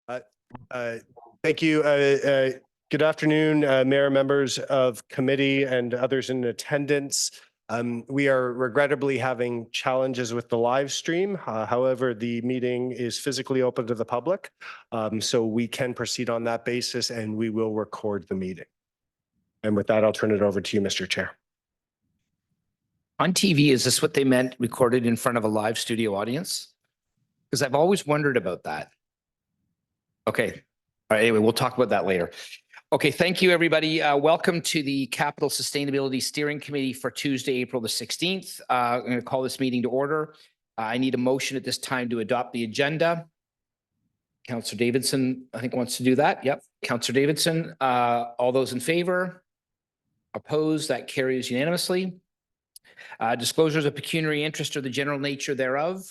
Uh, uh, Thank you. Good afternoon, Mayor, members of committee and others in attendance. We are regrettably having challenges with the live stream. However, the meeting is physically open to the public, so we can proceed on that basis and we will record the meeting. And with that, I'll turn it over to you, Mr. Chair. On TV, is this what they meant, recorded in front of a live studio audience? Because I've always wondered about that. Okay. All right. Anyway, we'll talk about that later. Okay. Thank you, everybody. Welcome to the Capital Sustainability Steering Committee for Tuesday, April the 16th. I'm going to call this meeting to order. I need a motion at this time to adopt the agenda. Councillor Davidson, I think, wants to do that. Yep. Councillor Davidson, all those in favor? Opposed? That carries unanimously. Disclosures of pecuniary interest or the general nature thereof.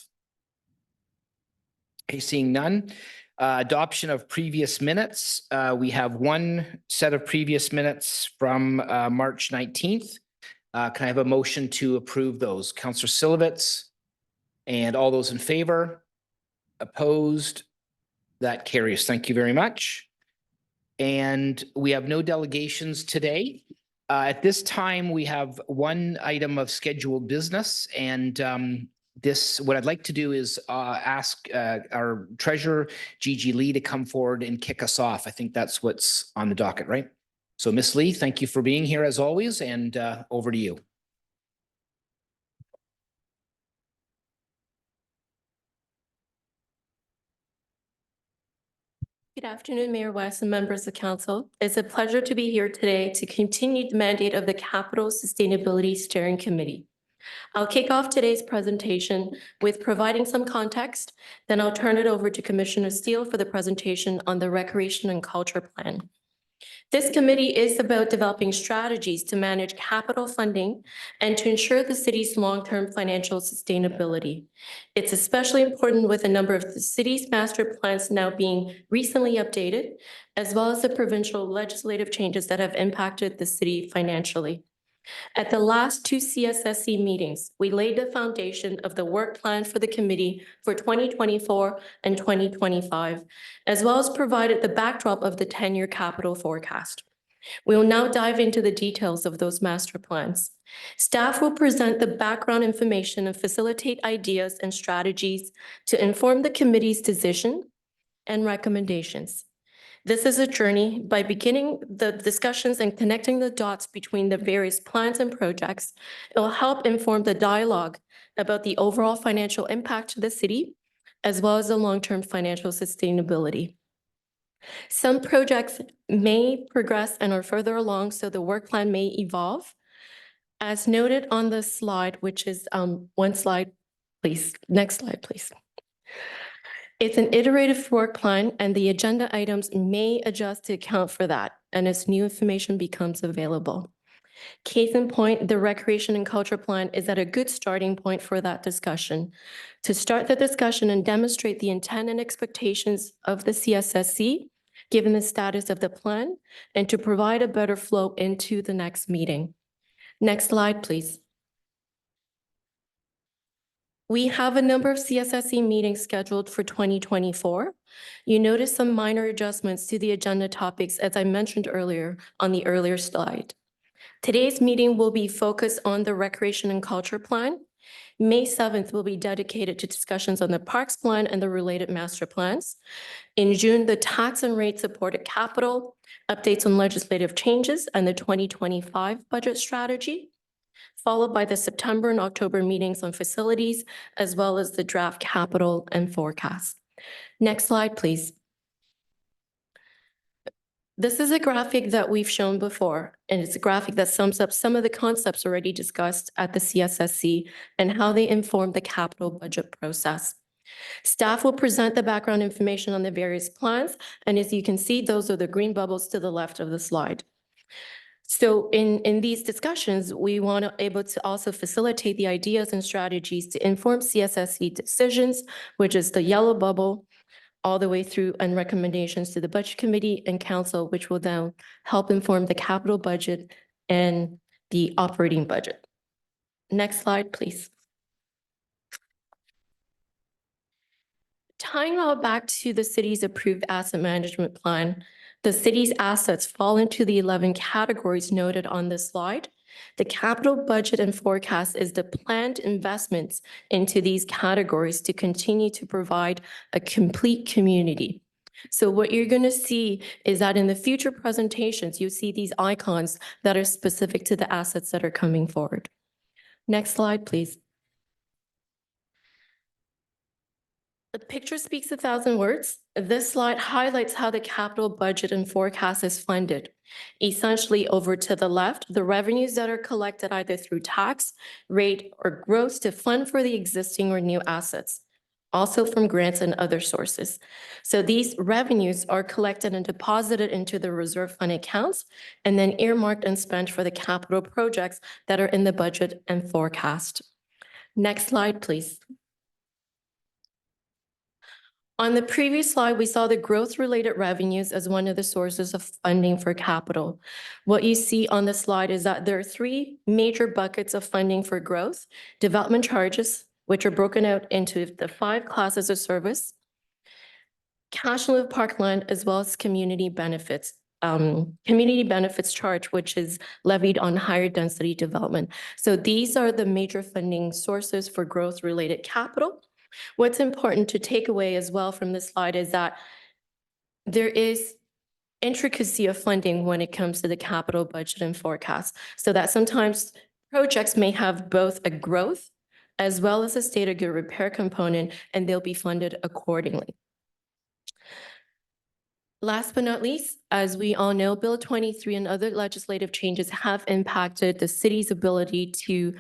Okay, seeing none. Adoption of previous minutes. We have one set of previous minutes from March 19th. Can I have a motion to approve those? Councillor Silovitz and all those in favor? Opposed? That carries. Thank you very much. And we have no delegations today. At this time, we have one item of scheduled business, and what I'd like to do is ask our treasurer, Gigi Lee, to come forward and kick us off. I think that's what's on the docket, right? So, Ms. Lee, thank you for being here as always, and over to you. Good afternoon, Mayor West and members of council. It's a pleasure to be here today to continue the mandate of the Capital Sustainability Steering Committee. I'll kick off today's presentation with providing some context, then I'll turn it over to Commissioner Steele for the presentation on the Recreation and Culture Plan. This committee is about developing strategies to manage capital funding and to ensure the city's long-term financial sustainability. It's especially important with a number of the city's master plans now being recently updated, as well as the provincial legislative changes that have impacted the city financially. At the last two CSSC meetings, we laid the foundation of the work plan for the committee for 2024 and 2025, as well as provided the backdrop of the 10-year capital forecast. We will now dive into the details of those master plans. Staff will present the background information and facilitate ideas and strategies to inform the committee's decision and recommendations. This is a journey. By beginning the discussions and connecting the dots between the various plans and projects, it will help inform the dialogue about the overall financial impact to the city, as well as the long-term financial sustainability. Some projects may progress and are further along, so the work plan may evolve. As noted on the slide, which is one slide, please. Next slide, please. It's an iterative work plan, and the agenda items may adjust to account for that, and as new information becomes available. Case in point, the Recreation and Culture Plan is at a good starting point for that discussion. To start the discussion and demonstrate the intent and expectations of the CSSC, given the status of the plan, and to provide a better flow into the next meeting. Next slide, please. We have a number of CSSC meetings scheduled for 2024. You notice some minor adjustments to the agenda topics, as I mentioned earlier on the earlier slide. Today's meeting will be focused on the Recreation and Culture Plan. May 7th will be dedicated to discussions on the Parks Plan and the related master plans. In June, the tax and rate supported capital, updates on legislative changes, and the 2025 budget strategy, followed by the September and October meetings on facilities, as well as the draft capital and forecast. Next slide, please. This is a graphic that we've shown before, and it's a graphic that sums up some of the concepts already discussed at the CSSC and how they inform the capital budget process. Staff will present the background information on the various plans, and as you can see, those are the green bubbles to the left of the slide. So in these discussions, we want to able to also facilitate the ideas and strategies to inform CSSC decisions, which is the yellow bubble, all the way through, and recommendations to the Budget Committee and Council, which will then help inform the capital budget and the operating budget. Next slide, please. Tying all back to the city's approved asset management plan, the city's assets fall into the 11 categories noted on this slide. The capital budget and forecast is the planned investments into these categories to continue to provide a complete community. So what you're going to see is that in the future presentations, you see these icons that are specific to the assets that are coming forward. Next slide, please. The picture speaks 1,000 words. This slide highlights how the capital budget and forecast is funded. Essentially, over to the left, the revenues that are collected either through tax, rate, or gross to fund for the existing or new assets, also from grants and other sources. So these revenues are collected and deposited into the reserve fund accounts and then earmarked and spent for the capital projects that are in the budget and forecast. Next slide, please. On the previous slide, we saw the growth-related revenues as one of the sources of funding for capital. What you see on the slide is that there are 3 major buckets of funding for growth: development charges, which are broken out into the 5 classes of service, cash in lieu of parkland, as well as community benefits. Community benefits charge, which is levied on higher density development. So these are the major funding sources for growth-related capital. What's important to take away as well from this slide is that there is intricacy of funding when it comes to the capital budget and forecast, so that sometimes projects may have both a growth as well as a state of good repair component, and they'll be funded accordingly. Last but not least, as we all know, Bill 23 and other legislative changes have impacted the city's ability to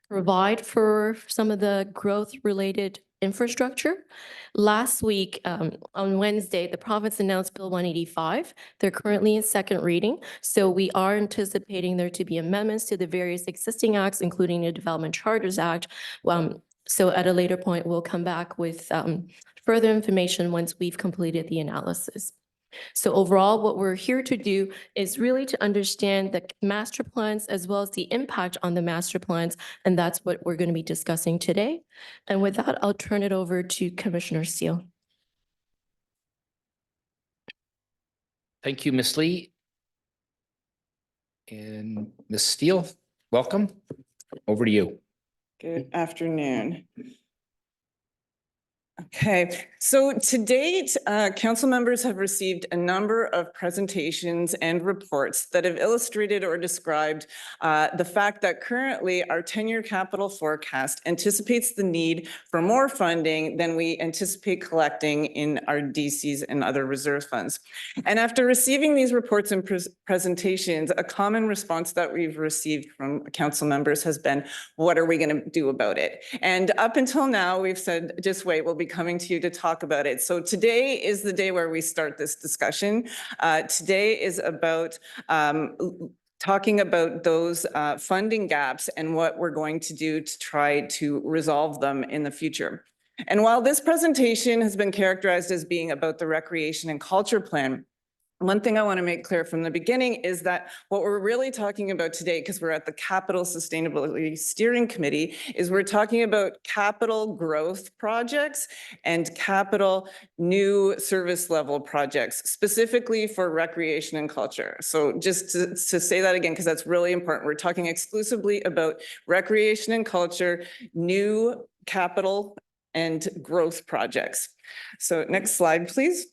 provide for some of the growth-related infrastructure. Last week, on Wednesday, the province announced Bill 185. They're currently in second reading, so we are anticipating there to be amendments to the various existing acts, including the Development Charters Act. So at a later point, we'll come back with further information once we've completed the analysis. So overall, what we're here to do is really to understand the master plans as well as the impact on the master plans, and that's what we're going to be discussing today. And with that, I'll turn it over to Commissioner Steele. Thank you, Ms. Lee. And Ms. Steele, welcome. Over to you. Good afternoon. Okay, so to date, council members have received a number of presentations and reports that have illustrated or described the fact that currently our 10-year capital forecast anticipates the need for more funding than we anticipate collecting in our DCs and other reserve funds. And after receiving these reports and presentations, a common response that we've received from council members has been, what are we going to do about it? And up until now, we've said, just wait, we'll be coming to you to talk about it. So today is the day where we start this discussion. Today is about talking about those funding gaps and what we're going to do to try to resolve them in the future. And while this presentation has been characterized as being about the Recreation and Culture Plan, one thing I want to make clear from the beginning is that what we're really talking about today, because we're at the Capital Sustainability Steering Committee, is we're talking about capital growth projects and capital new service level projects, specifically for recreation and culture. So just to say that again, because that's really important, we're talking exclusively about recreation and culture, new capital and growth projects. So next slide, please.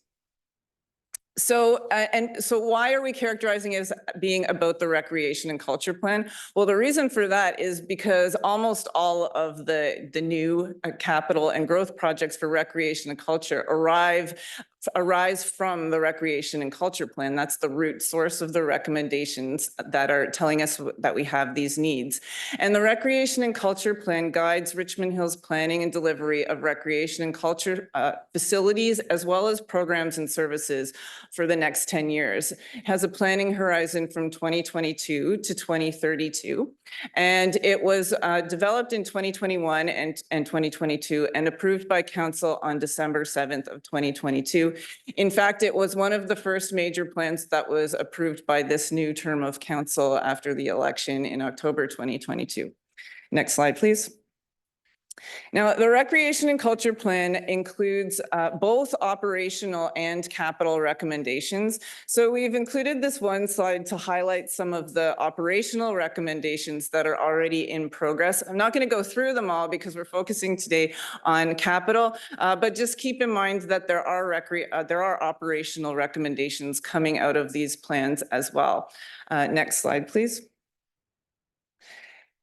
So why are we characterizing it as being about the Recreation and Culture Plan? Well, the reason for that is because almost all of the new capital and growth projects for recreation and culture arise from the Recreation and Culture Plan. That's the root source of the recommendations that are telling us that we have these needs. And the Recreation and Culture Plan guides Richmond Hill's planning and delivery of recreation and culture facilities, as well as programs and services for the next 10 years. It has a planning horizon from 2022 to 2032. And it was developed in 2021 and 2022 and approved by council on December 7th of 2022. In fact, it was one of the first major plans that was approved by this new term of council after the election in October 2022. Next slide, please. Now, the Recreation and Culture Plan includes both operational and capital recommendations. So we've included this one slide to highlight some of the operational recommendations that are already in progress. I'm not going to go through them all because we're focusing today on capital, but just keep in mind that there are operational recommendations coming out of these plans as well. Next slide, please.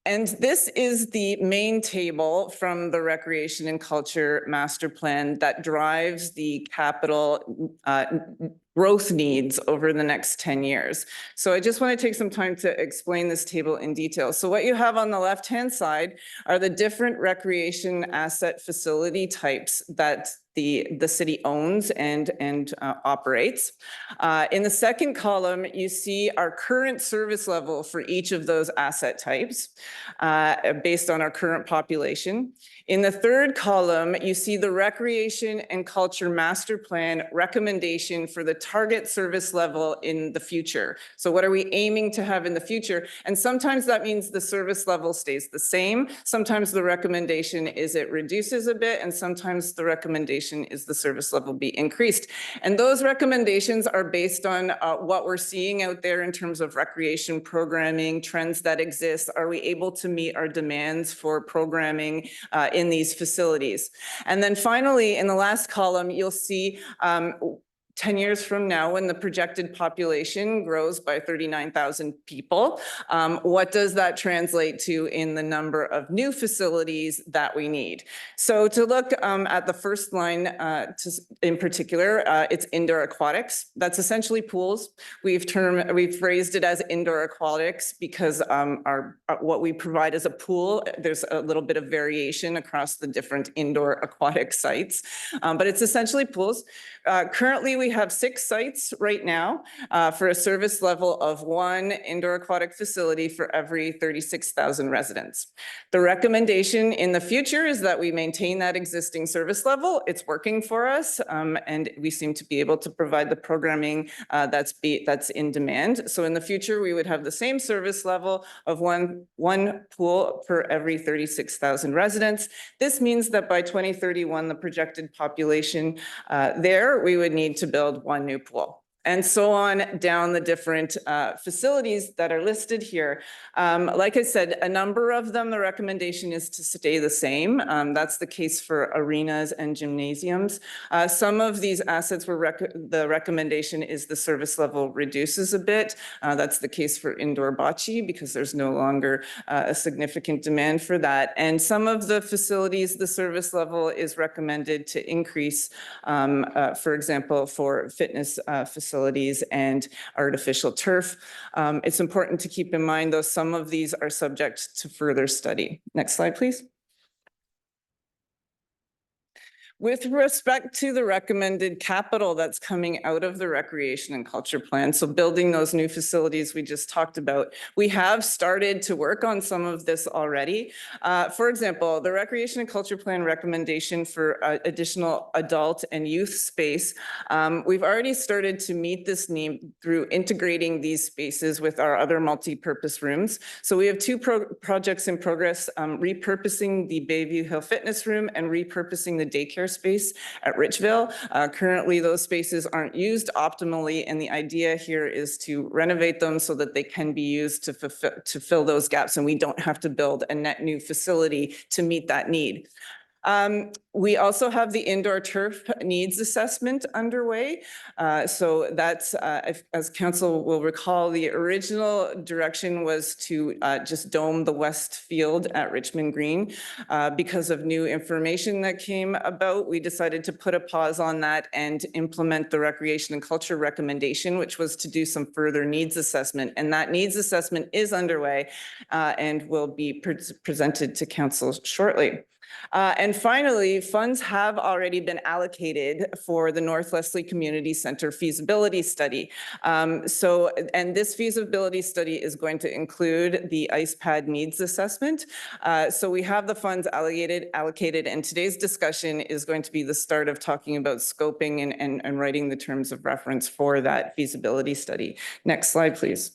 And this is the main table from the Recreation and Culture Master Plan that drives the capital growth needs over the next 10 years. So I just want to take some time to explain this table in detail. So what you have on the left-hand side are the different recreation asset facility types that the city owns and operates. In the second column, you see our current service level for each of those asset types based on our current population. In the third column, you see the Recreation and Culture Master Plan recommendation for the target service level in the future. So what are we aiming to have in the future? And sometimes that means the service level stays the same. Sometimes the recommendation is it reduces a bit, and sometimes the recommendation is the service level be increased. And those recommendations are based on what we're seeing out there in terms of recreation programming, trends that exist. Are we able to meet our demands for programming in these facilities? And then finally, in the last column, you'll see 10 years from now, when the projected population grows by 39,000 people, what does that translate to in the number of new facilities that we need? So to look at the first line in particular, it's indoor aquatics. That's essentially pools. We've phrased it as indoor aquatics because what we provide as a pool, there's a little bit of variation across the different indoor aquatic sites, but it's essentially pools. Currently, we have 6 sites right now for a service level of 1 indoor aquatic facility for every 36,000 residents. The recommendation in the future is that we maintain that existing service level. It's working for us, and we seem to be able to provide the programming that's in demand. So in the future, we would have the same service level of one pool per every 36,000 residents. This means that by 2031, the projected population there, we would need to build 1 new pool. And so on down the different facilities that are listed here. Like I said, a number of them, the recommendation is to stay the same. That's the case for arenas and gymnasiums. Some of these assets where the recommendation is the service level reduces a bit. That's the case for indoor bocce because there's no longer a significant demand for that. And some of the facilities, the service level is recommended to increase, for example, for fitness facilities and artificial turf. It's important to keep in mind, though, some of these are subject to further study. Next slide, please. With respect to the recommended capital that's coming out of the Recreation and Culture Plan, so building those new facilities we just talked about, we have started to work on some of this already. For example, the Recreation and Culture Plan recommendation for additional adult and youth space, we've already started to meet this need through integrating these spaces with our other multi-purpose rooms. So we have 2 projects in progress, repurposing the Bayview Hill Fitness Room and repurposing the daycare space at Richville. Currently, those spaces aren't used optimally, and the idea here is to renovate them so that they can be used to fill those gaps, and we don't have to build a net new facility to meet that need. We also have the indoor turf needs assessment underway. So that's, as council will recall, the original direction was to just dome the west field at Richmond Green. Because of new information that came about, we decided to put a pause on that and implement the Recreation and Culture recommendation, which was to do some further needs assessment. And that needs assessment is underway and will be presented to council shortly. And finally, funds have already been allocated for the North Leslie Community Center feasibility study. And this feasibility study is going to include the ice pad needs assessment. So we have the funds allocated, and today's discussion is going to be the start of talking about scoping and writing the terms of reference for that feasibility study. Next slide, please.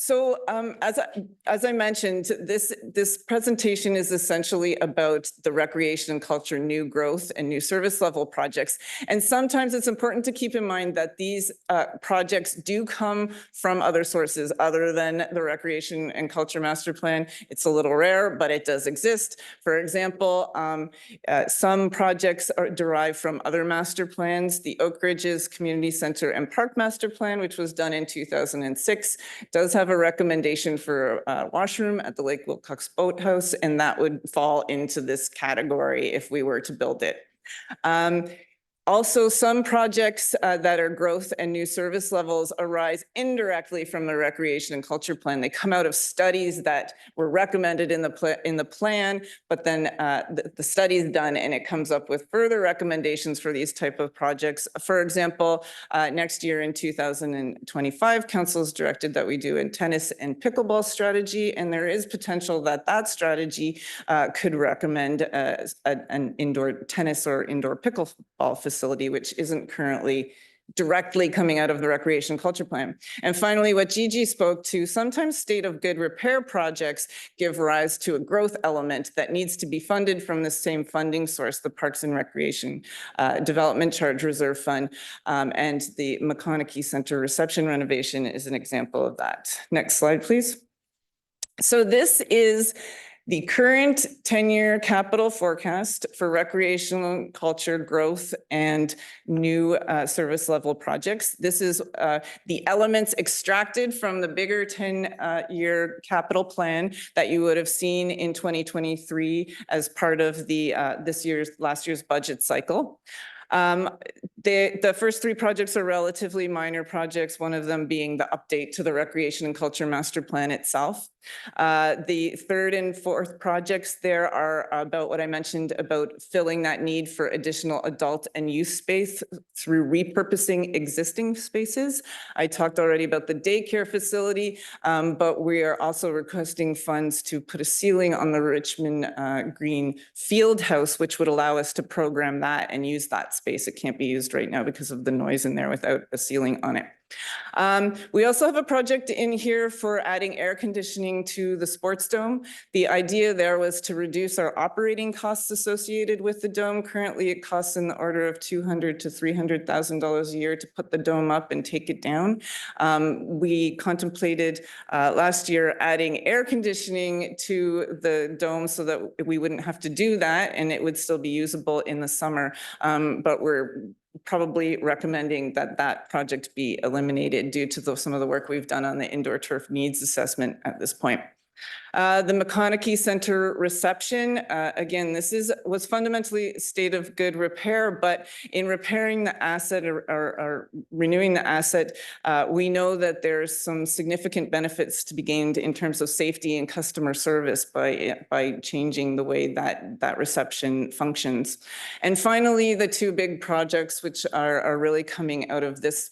So as I mentioned, this presentation is essentially about the recreation and culture new growth and new service level projects. And sometimes it's important to keep in mind that these projects do come from other sources other than the Recreation and Culture Master Plan. It's a little rare, but it does exist. For example, some projects are derived from other master plans. The Oak Ridges Community Center and Park Master Plan, which was done in 2006, does have a recommendation for a washroom at the Lake Wilcox Boathouse, and that would fall into this category if we were to build it. Also, some projects that are growth and new service levels arise indirectly from the Recreation and Culture Plan. They come out of studies that were recommended in the plan, but then the study is done and it comes up with further recommendations for these type of projects. For example, next year in 2025, Council has directed that we do a tennis and pickleball strategy, and there is potential that that strategy could recommend an indoor tennis or indoor pickleball facility, which isn't currently directly coming out of the Recreation and Culture Plan. And finally, what Gigi spoke to, sometimes state of good repair projects give rise to a growth element that needs to be funded from the same funding source, the Parks and Recreation Development Charge Reserve Fund. And the McConaughey Center reception renovation is an example of that. Next slide, please. So this is the current 10-year capital forecast for recreational culture growth and new service level projects. This is the elements extracted from the bigger 10-year capital plan that you would have seen in 2023 as part of the last year's budget cycle. The first three projects are relatively minor projects, one of them being the update to the Recreation and Culture Master Plan itself. The third and fourth projects there are about what I mentioned about filling that need for additional adult and youth space through repurposing existing spaces. I talked already about the daycare facility, but we are also requesting funds to put a ceiling on the Richmond Green Field House, which would allow us to program that and use that space. It can't be used right now because of the noise in there without a ceiling on it. We also have a project in here for adding air conditioning to the sports dome. The idea there was to reduce our operating costs associated with the dome. Currently, it costs in the order of $200,000 to $300,000 a year to put the dome up and take it down. We contemplated last year adding air conditioning to the dome so that we wouldn't have to do that and it would still be usable in the summer. But we're probably recommending that that project be eliminated due to some of the work we've done on the indoor turf needs assessment at this point. The McConaughey Center reception, again, this was fundamentally a state of good repair, but in repairing the asset or renewing the asset, we know that there's some significant benefits to be gained in terms of safety and customer service by changing the way that reception functions. And finally, the two big projects which are really coming out of this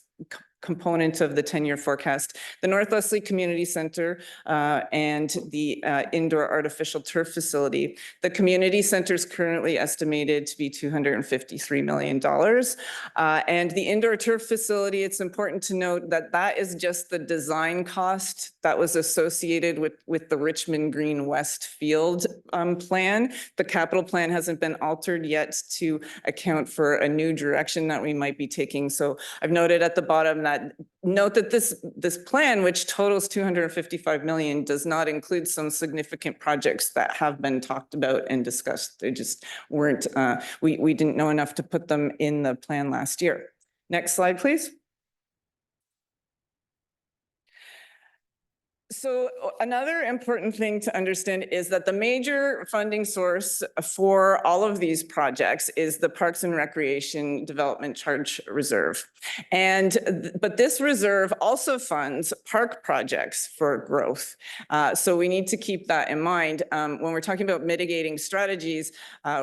component of the 10-year forecast, the North Leslie Community Center and the indoor artificial turf facility. The community center is currently estimated to be $253 million. And the indoor turf facility, it's important to note that that is just the design cost that was associated with the Richmond Green West Field plan. The capital plan hasn't been altered yet to account for a new direction that we might be taking. So I've noted at the bottom that note that this plan, which totals $255 million, does not include some significant projects that have been talked about and discussed. They just weren't, we didn't know enough to put them in the plan last year. Next slide, please. So another important thing to understand is that the major funding source for all of these projects is the Parks and Recreation Development Charge Reserve. But this reserve also funds park projects for growth. So we need to keep that in mind. When we're talking about mitigating strategies,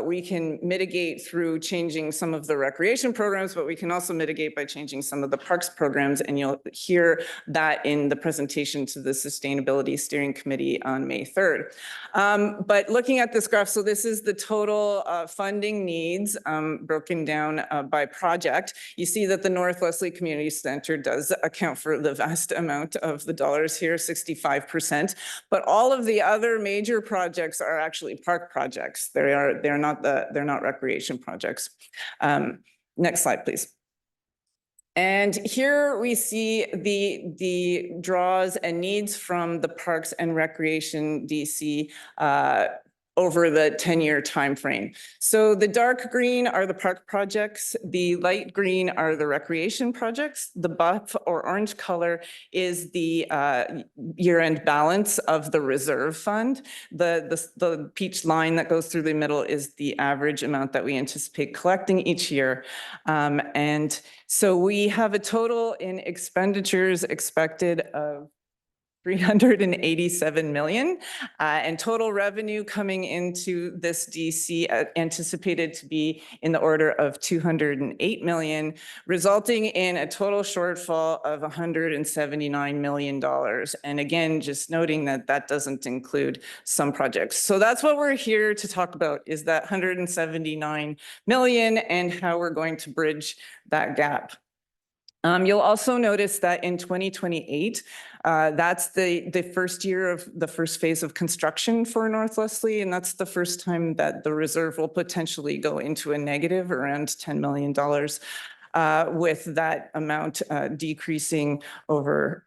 we can mitigate through changing some of the recreation programs, but we can also mitigate by changing some of the parks programs. And you'll hear that in the presentation to this Sustainability Steering Committee on May 3rd. But looking at this graph, so this is the total funding needs broken down by project. You see that the North Leslie Community Center does account for the vast amount of the dollars here, 65%. But all of the other major projects are actually park projects. They're not recreation projects. Next slide, please. And here we see the draws and needs from the Parks and Recreation DC over the 10-year timeframe. So the dark green are the park projects, the light green are the recreation projects, the buff or orange color is the year-end balance of the reserve fund. The peach line that goes through the middle is the average amount that we anticipate collecting each year. And so we have a total in expenditures expected of 387 million and total revenue coming into this DC anticipated to be in the order of 208 million, resulting in a total shortfall of $179 million. And again, just noting that that doesn't include some projects. So that's what we're here to talk about, is that 179 million and how we're going to bridge that gap. You'll also notice that in 2028, that's the first year of the first phase of construction for North Leslie, and that's the first time that the reserve will potentially go into a negative around $10 million, with that amount decreasing over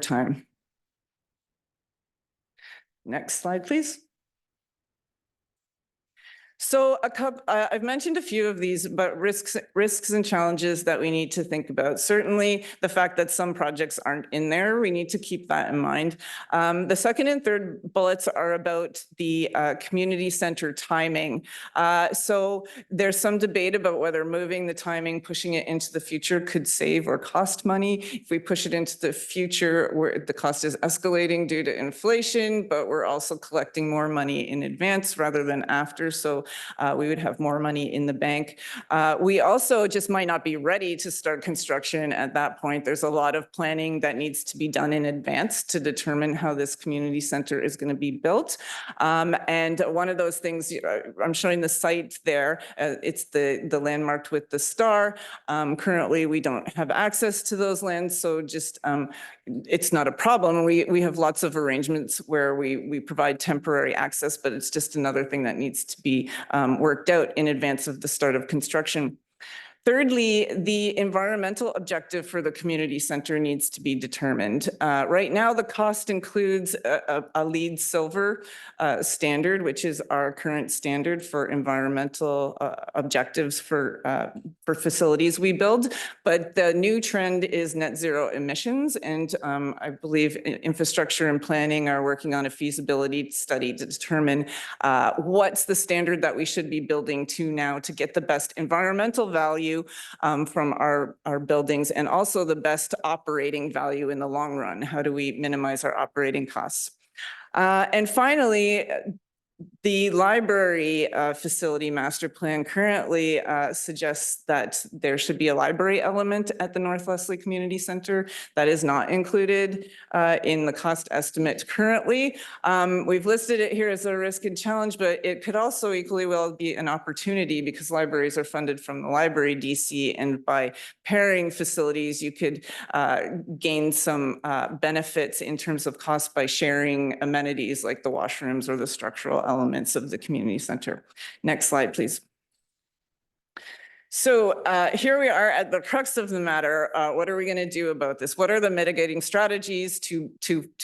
time. Next slide, please. So I've mentioned a few of these, but risks and challenges that we need to think about. Certainly the fact that some projects aren't in there, we need to keep that in mind. The second and third bullets are about the community center timing. So there's some debate about whether moving the timing, pushing it into the future could save or cost money. If we push it into the future, where the cost is escalating due to inflation, but we're also collecting more money in advance rather than after. So we would have more money in the bank. We also just might not be ready to start construction at that point. There's a lot of planning that needs to be done in advance to determine how this community center is going to be built. And one of those things, I'm showing the site there. It's the landmarked with the star. Currently, we don't have access to those lands, so just it's not a problem. We have lots of arrangements where we provide temporary access, but it's just another thing that needs to be worked out in advance of the start of construction. Thirdly, the environmental objective for the community center needs to be determined. Right now, the cost includes a LEED Silver standard, which is our current standard for environmental objectives for facilities we build. But the new trend is net zero emissions. And I believe infrastructure and planning are working on a feasibility study to determine what's the standard that we should be building to now to get the best environmental value from our buildings, and also the best operating value in the long run. How do we minimize our operating costs? And finally, the library facility master plan currently suggests that there should be a library element at the North Leslie Community Center. That is not included in the cost estimate currently. We've listed it here as a risk and challenge, but it could also equally well be an opportunity, because libraries are funded from the library DC, and by pairing facilities, you could gain some benefits in terms of cost by sharing amenities like the washrooms or the structural elements of the community center. Next slide, please. So here we are at the crux of the matter. What are we going to do about this? What are the mitigating strategies to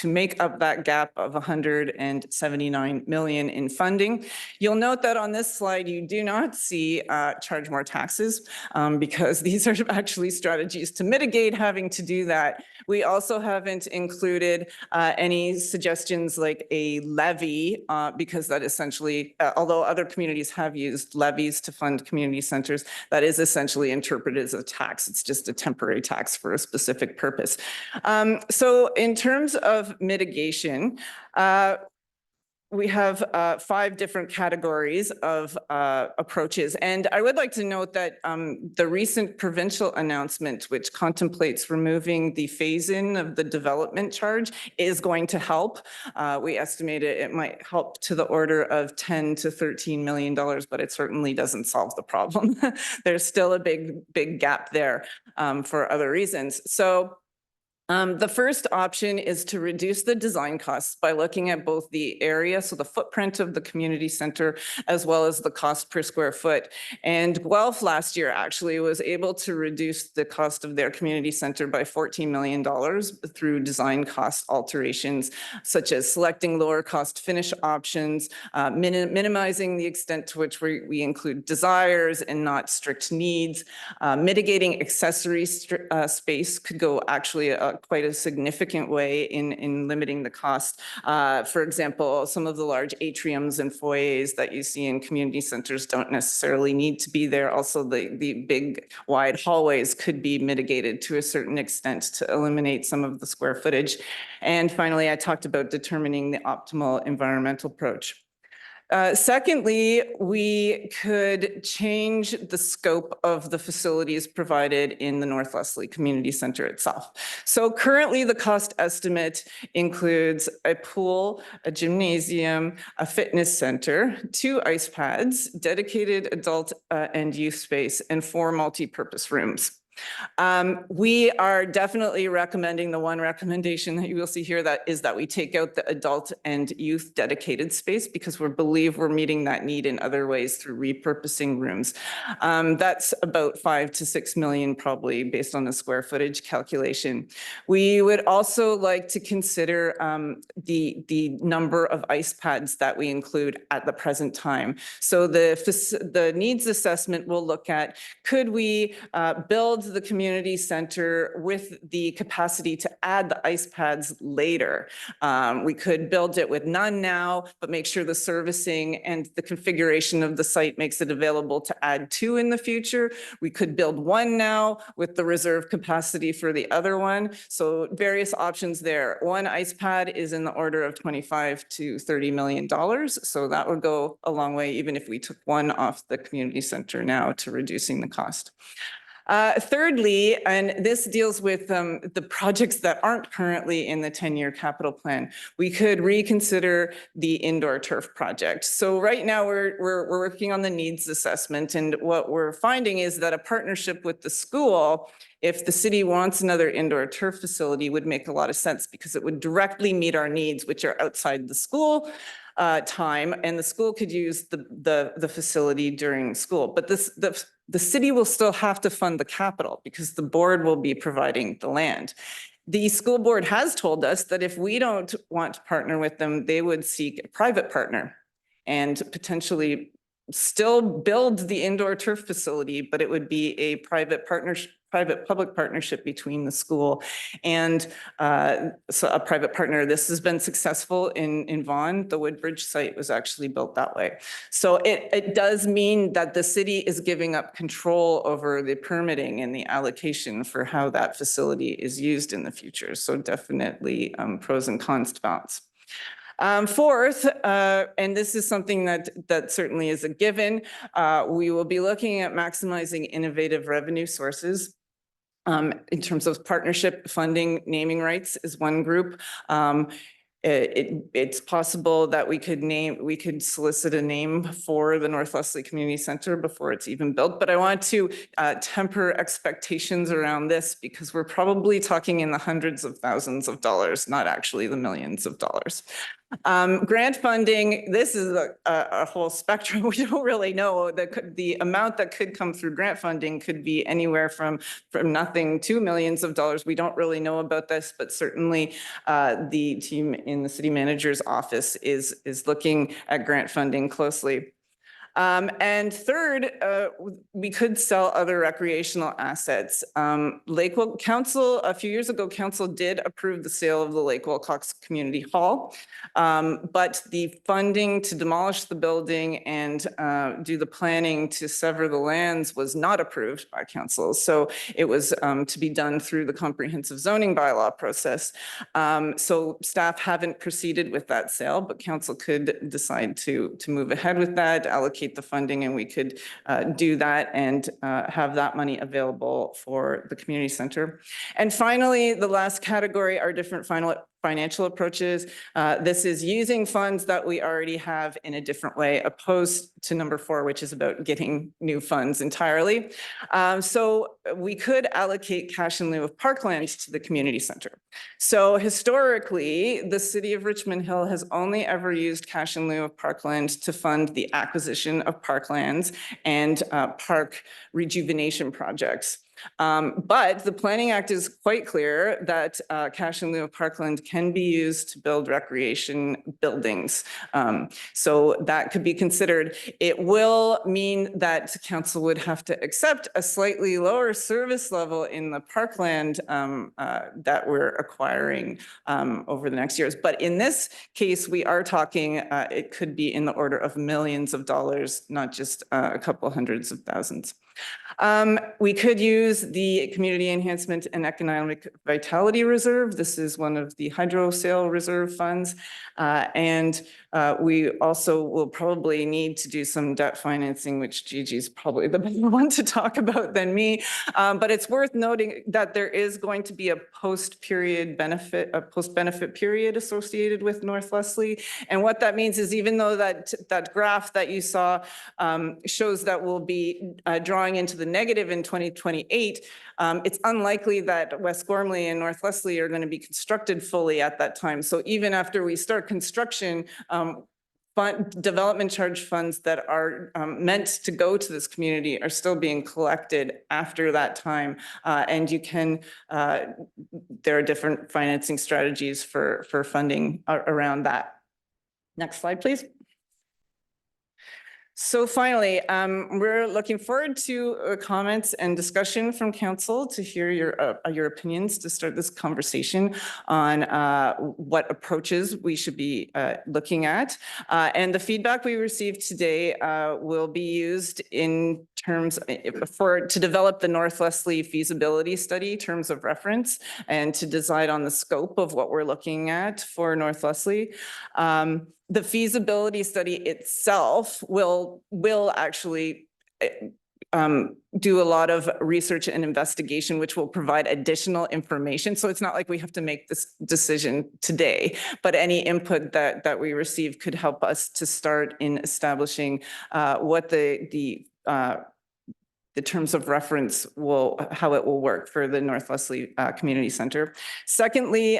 make up that gap of 179 million in funding? You'll note that on this slide, you do not see charge more taxes, because these are actually strategies to mitigate having to do that. We also haven't included any suggestions like a levy, because that essentially, although other communities have used levies to fund community centers, that is essentially interpreted as a tax. It's just a temporary tax for a specific purpose. So in terms of mitigation, we have 5 different categories of approaches. And I would like to note that the recent provincial announcement, which contemplates removing the phase-in of the development charge, is going to help. We estimate it might help to the order of $10 to $13 million, but it certainly doesn't solve the problem. There's still a big gap there for other reasons. So the first option is to reduce the design costs by looking at both the area, so the footprint of the community center, as well as the cost per square foot. And Guelph last year actually was able to reduce the cost of their community center by $14 million through design cost alterations, such as selecting lower cost finish options, minimizing the extent to which we include desires and not strict needs, mitigating accessory space could go actually quite a significant way in limiting the cost. For example, some of the large atriums and foyers that you see in community centers don't necessarily need to be there. Also, the big wide hallways could be mitigated to a certain extent to eliminate some of the square footage. And finally, I talked about determining the optimal environmental approach. Secondly, we could change the scope of the facilities provided in the North Leslie Community Center itself. So currently the cost estimate includes a pool, a gymnasium, a fitness center, 2 ice pads, dedicated adult and youth space, and 4 multi-purpose rooms. We are definitely recommending the one recommendation that you will see here that we take out the adult and youth dedicated space because we believe we're meeting that need in other ways through repurposing rooms. That's about 5 to 6 million probably based on the square footage calculation. We would also like to consider the number of ice pads that we include at the present time. So the needs assessment will look at, could we build the community center with the capacity to add the ice pads later. We could build it with none now, but make sure the servicing and the configuration of the site makes it available to add 2 in the future. We could build 1 now with the reserve capacity for the other one. So various options there. 1 ice pad is in the order of $25 to $30 million. So that would go a long way, even if we took 1 off the community center now to reducing the cost. Thirdly, and this deals with the projects that aren't currently in the 10-year capital plan, we could reconsider the indoor turf project. So right now we're working on the needs assessment, and what we're finding is that a partnership with the school, if the city wants another indoor turf facility, would make a lot of sense because it would directly meet our needs, which are outside the school time, and the school could use the facility during school. But the city will still have to fund the capital because the board will be providing the land. The school board has told us that if we don't want to partner with them, they would seek a private partner and potentially still build the indoor turf facility, but it would be a private-public partnership between the school and so a private partner. This has been successful in Vaughan. The Woodbridge site was actually built that way. So it does mean that the city is giving up control over the permitting and the allocation for how that facility is used in the future. So definitely pros and cons to balance. Fourth, and this is something that certainly is a given, we will be looking at maximizing innovative revenue sources. In terms of partnership funding, naming rights is one group. It's possible that we could solicit a name for the North Leslie Community Center before it's even built. But I want to temper expectations around this because we're probably talking in the hundreds of thousands of dollars, not actually the millions of dollars. Grant funding, this is a whole spectrum. We don't really know. The amount that could come through grant funding could be anywhere from nothing to millions of dollars. We don't really know about this, but certainly the team in the city manager's office is looking at grant funding closely. And third, we could sell other recreational assets. Lakeville Council, a few years ago, Council did approve the sale of the Lake Wilcox Community Hall. But the funding to demolish the building and do the planning to sever the lands was not approved by Council. So it was to be done through the comprehensive zoning bylaw process. So staff haven't proceeded with that sale, but Council could decide to move ahead with that, allocate the funding, and we could do that and have that money available for the community center. And finally, the last category are different financial approaches. This is using funds that we already have in a different way, opposed to number 4, which is about getting new funds entirely. So we could allocate cash in lieu of parkland to the community center. So historically, the city of Richmond Hill has only ever used cash in lieu of parkland to fund the acquisition of parklands and park rejuvenation projects. But the Planning Act is quite clear that cash in lieu of parkland can be used to build recreation buildings. So that could be considered. It will mean that Council would have to accept a slightly lower service level in the parkland that we're acquiring over the next years. But in this case, we are talking, it could be in the order of millions of dollars, not just a couple hundreds of thousands. We could use the Community Enhancement and Economic Vitality Reserve. This is one of the hydro sale reserve funds. And we also will probably need to do some debt financing, which Gigi's probably the better one to talk about than me. But it's worth noting that there is going to be a post-benefit period associated with North Leslie. And what that means is even though that graph that you saw shows that we'll be drawing into the negative in 2028, it's unlikely that West Gormley and North Leslie are going to be constructed fully at that time. So even after we start construction, development charge funds that are meant to go to this community are still being collected after that time. And you can, there are different financing strategies for funding around that. Next slide, please. So finally, we're looking forward to comments and discussion from Council to hear your opinions to start this conversation on what approaches we should be looking at. And the feedback we received today will be used in terms to develop the North Leslie feasibility study terms of reference and to decide on the scope of what we're looking at for North Leslie. The feasibility study itself will actually do a lot of research and investigation, which will provide additional information. So it's not like we have to make this decision today, but any input that we receive could help us to start in establishing what the terms of reference how it will work for the North Leslie Community Center. Secondly,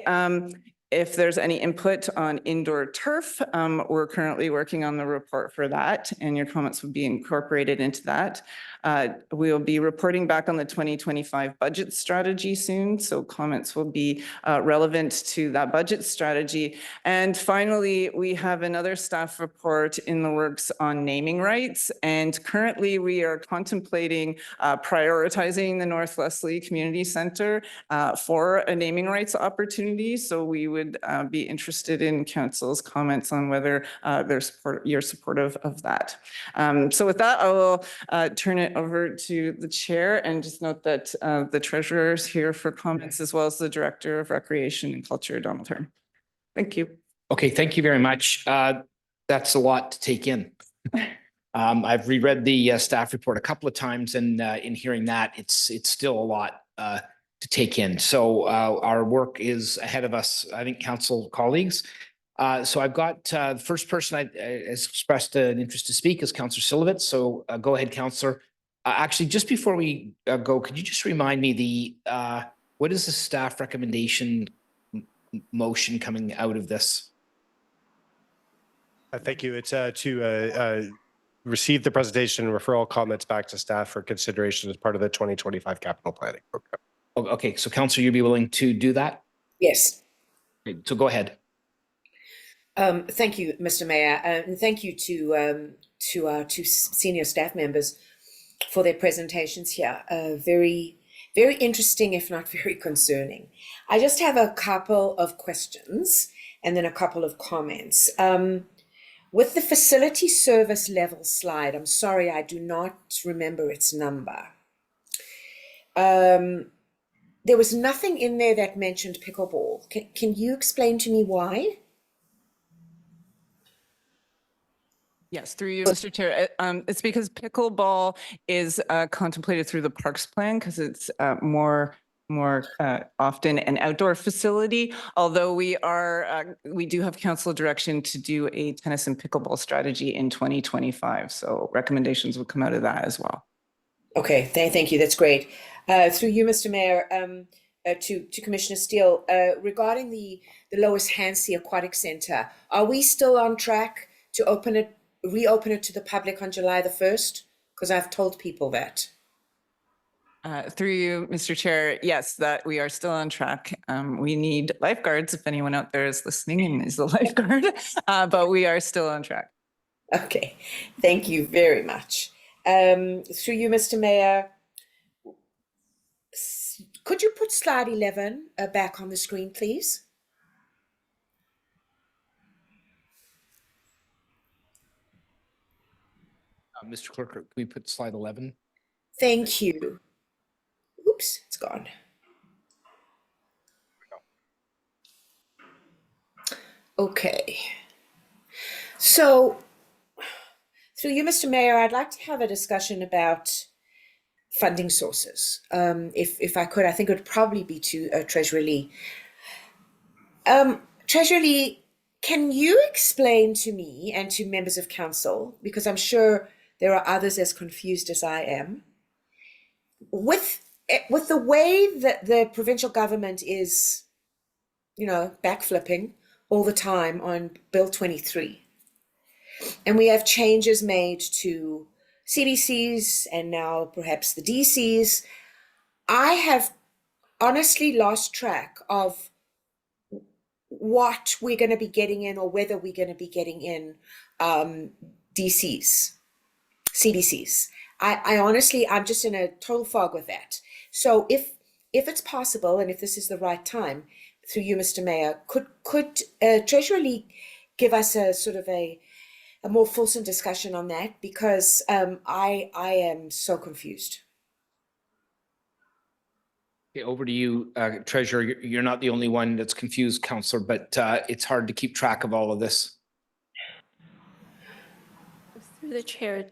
if there's any input on indoor turf, we're currently working on the report for that, and your comments would be incorporated into that. We'll be reporting back on the 2025 budget strategy soon, so comments will be relevant to that budget strategy. And finally, we have another staff report in the works on naming rights, and currently we are contemplating prioritizing the North Leslie Community Center for a naming rights opportunity. So we would be interested in Council's comments on whether you're supportive of that. So with that, I will turn it over to the chair and just note that the treasurer is here for comments as well as the Director of Recreation and Culture, Donald Hearn. Thank you. Okay, thank you very much. That's a lot to take in. I've reread the staff report a couple of times, and in hearing that, it's still a lot to take in. So our work is ahead of us, I think, Council colleagues. So I've got the first person has expressed an interest to speak is Councillor Silovitz. So go ahead, Councillor. Actually, just before we go, could you just remind me what is the staff recommendation motion coming out of this? Thank you. It's to receive the presentation and refer all comments back to staff for consideration as part of the 2025 capital planning program. Okay, so Councillor, you'd be willing to do that? Yes. Okay, so go ahead. Thank you, Mr. Mayor, and thank you to to our two senior staff members for their presentations here. Very, very interesting, if not very concerning. I just have a couple of questions and then a couple of comments. With the facility service level slide, I'm sorry, I do not remember its number. There was nothing in there that mentioned pickleball. Can you explain to me why? Yes, through you, Mr. Chair. It's because pickleball is contemplated through the parks plan because it's more often an outdoor facility, although we do have council direction to do a tennis and pickleball strategy in 2025. So recommendations would come out of that as well. Okay, thank you. That's great. Through you, Mr. Mayor, to Commissioner Steele, regarding the Lois Hansey Aquatic Center, are we still on track to reopen it to the public on July the 1st? Because I've told people that. Through you, Mr. Chair, yes, that we are still on track. We need lifeguards if anyone out there is listening and is a lifeguard, but we are still on track. Okay, thank you very much. Through you, Mr. Mayor, could you put slide 11 back on the screen, please? Mr. Clerk, can we put slide 11? Thank you. Oops, it's gone. Okay. So, through you, Mr. Mayor, I'd like to have a discussion about funding sources. If I could, I think it would probably be to Treasurer Lee. Treasurer Lee, can you explain to me and to members of council, because I'm sure there are others as confused as I am, with the way that the provincial government is, backflipping all the time on Bill 23. And we have changes made to CBCs and now perhaps the DCs. I have honestly lost track of what we're going to be getting in or whether we're going to be getting in DCs, CBCs. I honestly, I'm just in a total fog with that. So if it's possible, and if this is the right time, through you, Mr. Mayor, could Treasurer Lee give us a sort of a more fulsome discussion on that? Because I am so confused. Okay, over to you, Treasurer. You're not the only one that's confused, Councillor, but it's hard to keep track of all of this. Through the chair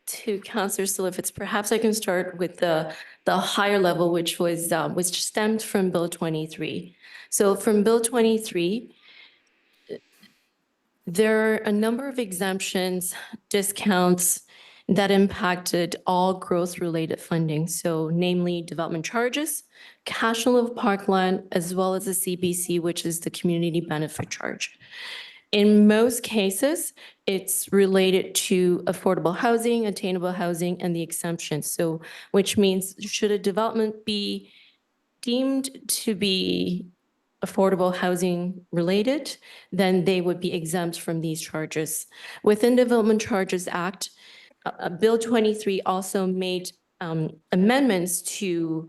to Councillor Silifits, perhaps I can start with the higher level, which stemmed from Bill 23. So from Bill 23, there are a number of exemptions, discounts that impacted all growth-related funding. So namely development charges, cash flow of parkland, as well as the CBC, which is the community benefit charge. In most cases, it's related to affordable housing, attainable housing, and the exemptions. So, which means should a development be deemed to be affordable housing related, then they would be exempt from these charges. Within Development Charges Act, Bill 23 also made amendments to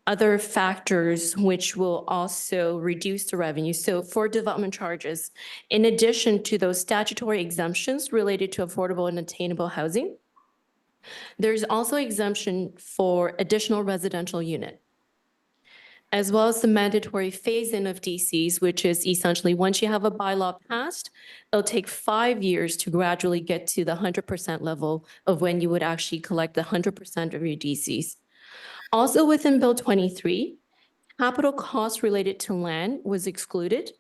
other factors which will also reduce the revenue. So for development charges, in addition to those statutory exemptions related to affordable and attainable housing, there's also exemption for additional residential unit, as well as the mandatory phase-in of DCs, which is essentially once you have a bylaw passed, it'll take 5 years to gradually get to the 100% level of when you would actually collect the 100% of your DCs. Also within Bill 23, capital costs related to land was excluded,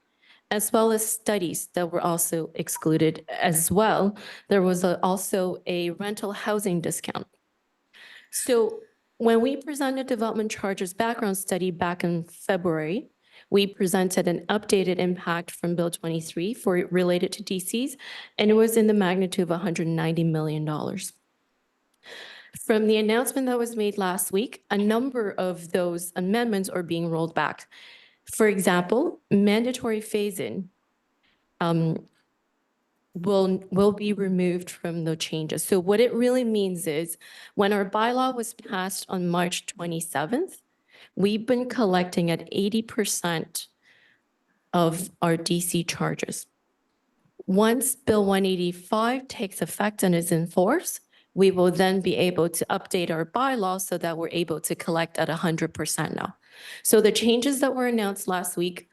as well as studies that were also excluded as well. There was also a rental housing discount. So when we presented development charges background study back in February, we presented an updated impact from Bill 23 related to DCs, and it was in the magnitude of $190 million. From the announcement that was made last week, a number of those amendments are being rolled back. For example, mandatory phase-in. will be removed from the changes. So what it really means is when our bylaw was passed on March 27th, we've been collecting at 80% of our DC charges. Once Bill 185 takes effect and is in force, we will then be able to update our bylaw so that we're able to collect at 100% now. So the changes that were announced last week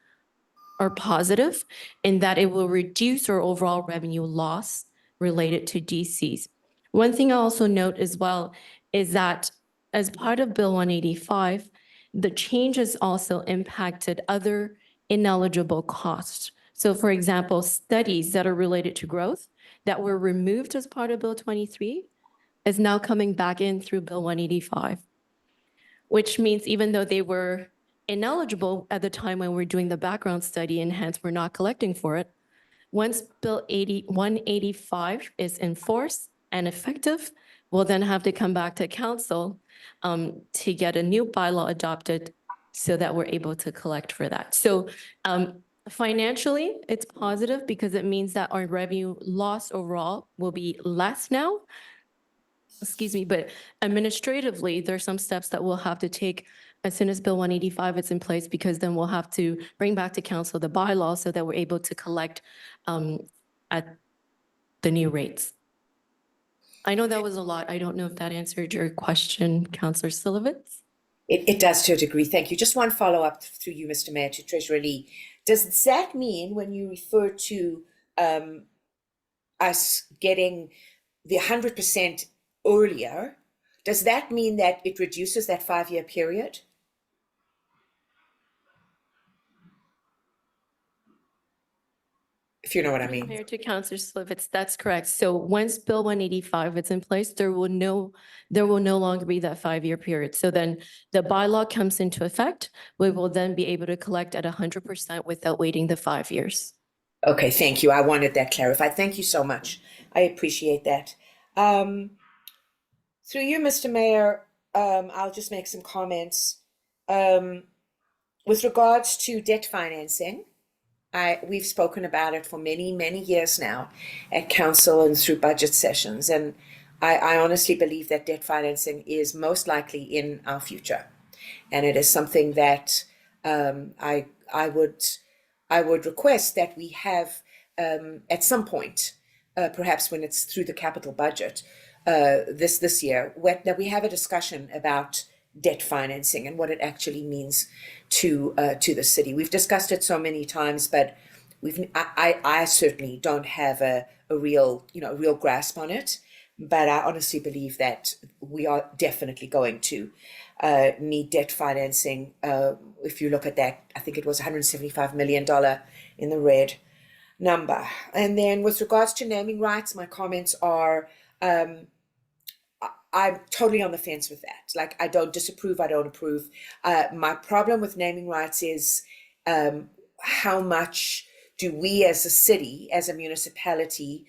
are positive in that it will reduce our overall revenue loss related to DCs. One thing I also note as well is that as part of Bill 185, the changes also impacted other ineligible costs. So for example, studies that are related to growth that were removed as part of Bill 23 is now coming back in through Bill 185, which means even though they were ineligible at the time when we're doing the background study and hence we're not collecting for it, once Bill 185 is in force and effective, we'll then have to come back to council to get a new bylaw adopted so that we're able to collect for that. So financially, it's positive because it means that our revenue loss overall will be less now. Excuse me, but administratively, there's some steps that we'll have to take as soon as Bill 185 is in place, because then we'll have to bring back to council the bylaw so that we're able to collect at the new rates. I know that was a lot. I don't know if that answered your question, Councillor Silovitz. It does to a degree. Thank you. Just one follow-up through you, Mr. Mayor, to Treasurer Lee. Does that mean when you refer to us getting the 100% earlier, does that mean that it reduces that 5-year period? If you know what I mean. Mayor to Councillor Slivets, that's correct. So once Bill 185 is in place, there will no longer be that 5-year period. So then the bylaw comes into effect. We will then be able to collect at 100% without waiting the 5 years. Okay, thank you. I wanted that clarified. Thank you so much. I appreciate that. Through you, Mr. Mayor, I'll just make some comments. With regards to debt financing, we've spoken about it for many, many years now at council and through budget sessions. And I honestly believe that debt financing is most likely in our future. And it is something that I would request that we have at some point, perhaps when it's through the capital budget this year, that we have a discussion about debt financing and what it actually means to the city. We've discussed it so many times, but I certainly don't have a real grasp on it. But I honestly believe that we are definitely going to need debt financing. If you look at that, I think it was $175 million in the red number. And then with regards to naming rights, my comments are, I'm totally on the fence with that. Like, I don't disapprove, I don't approve. My problem with naming rights is how much do we as a city, as a municipality,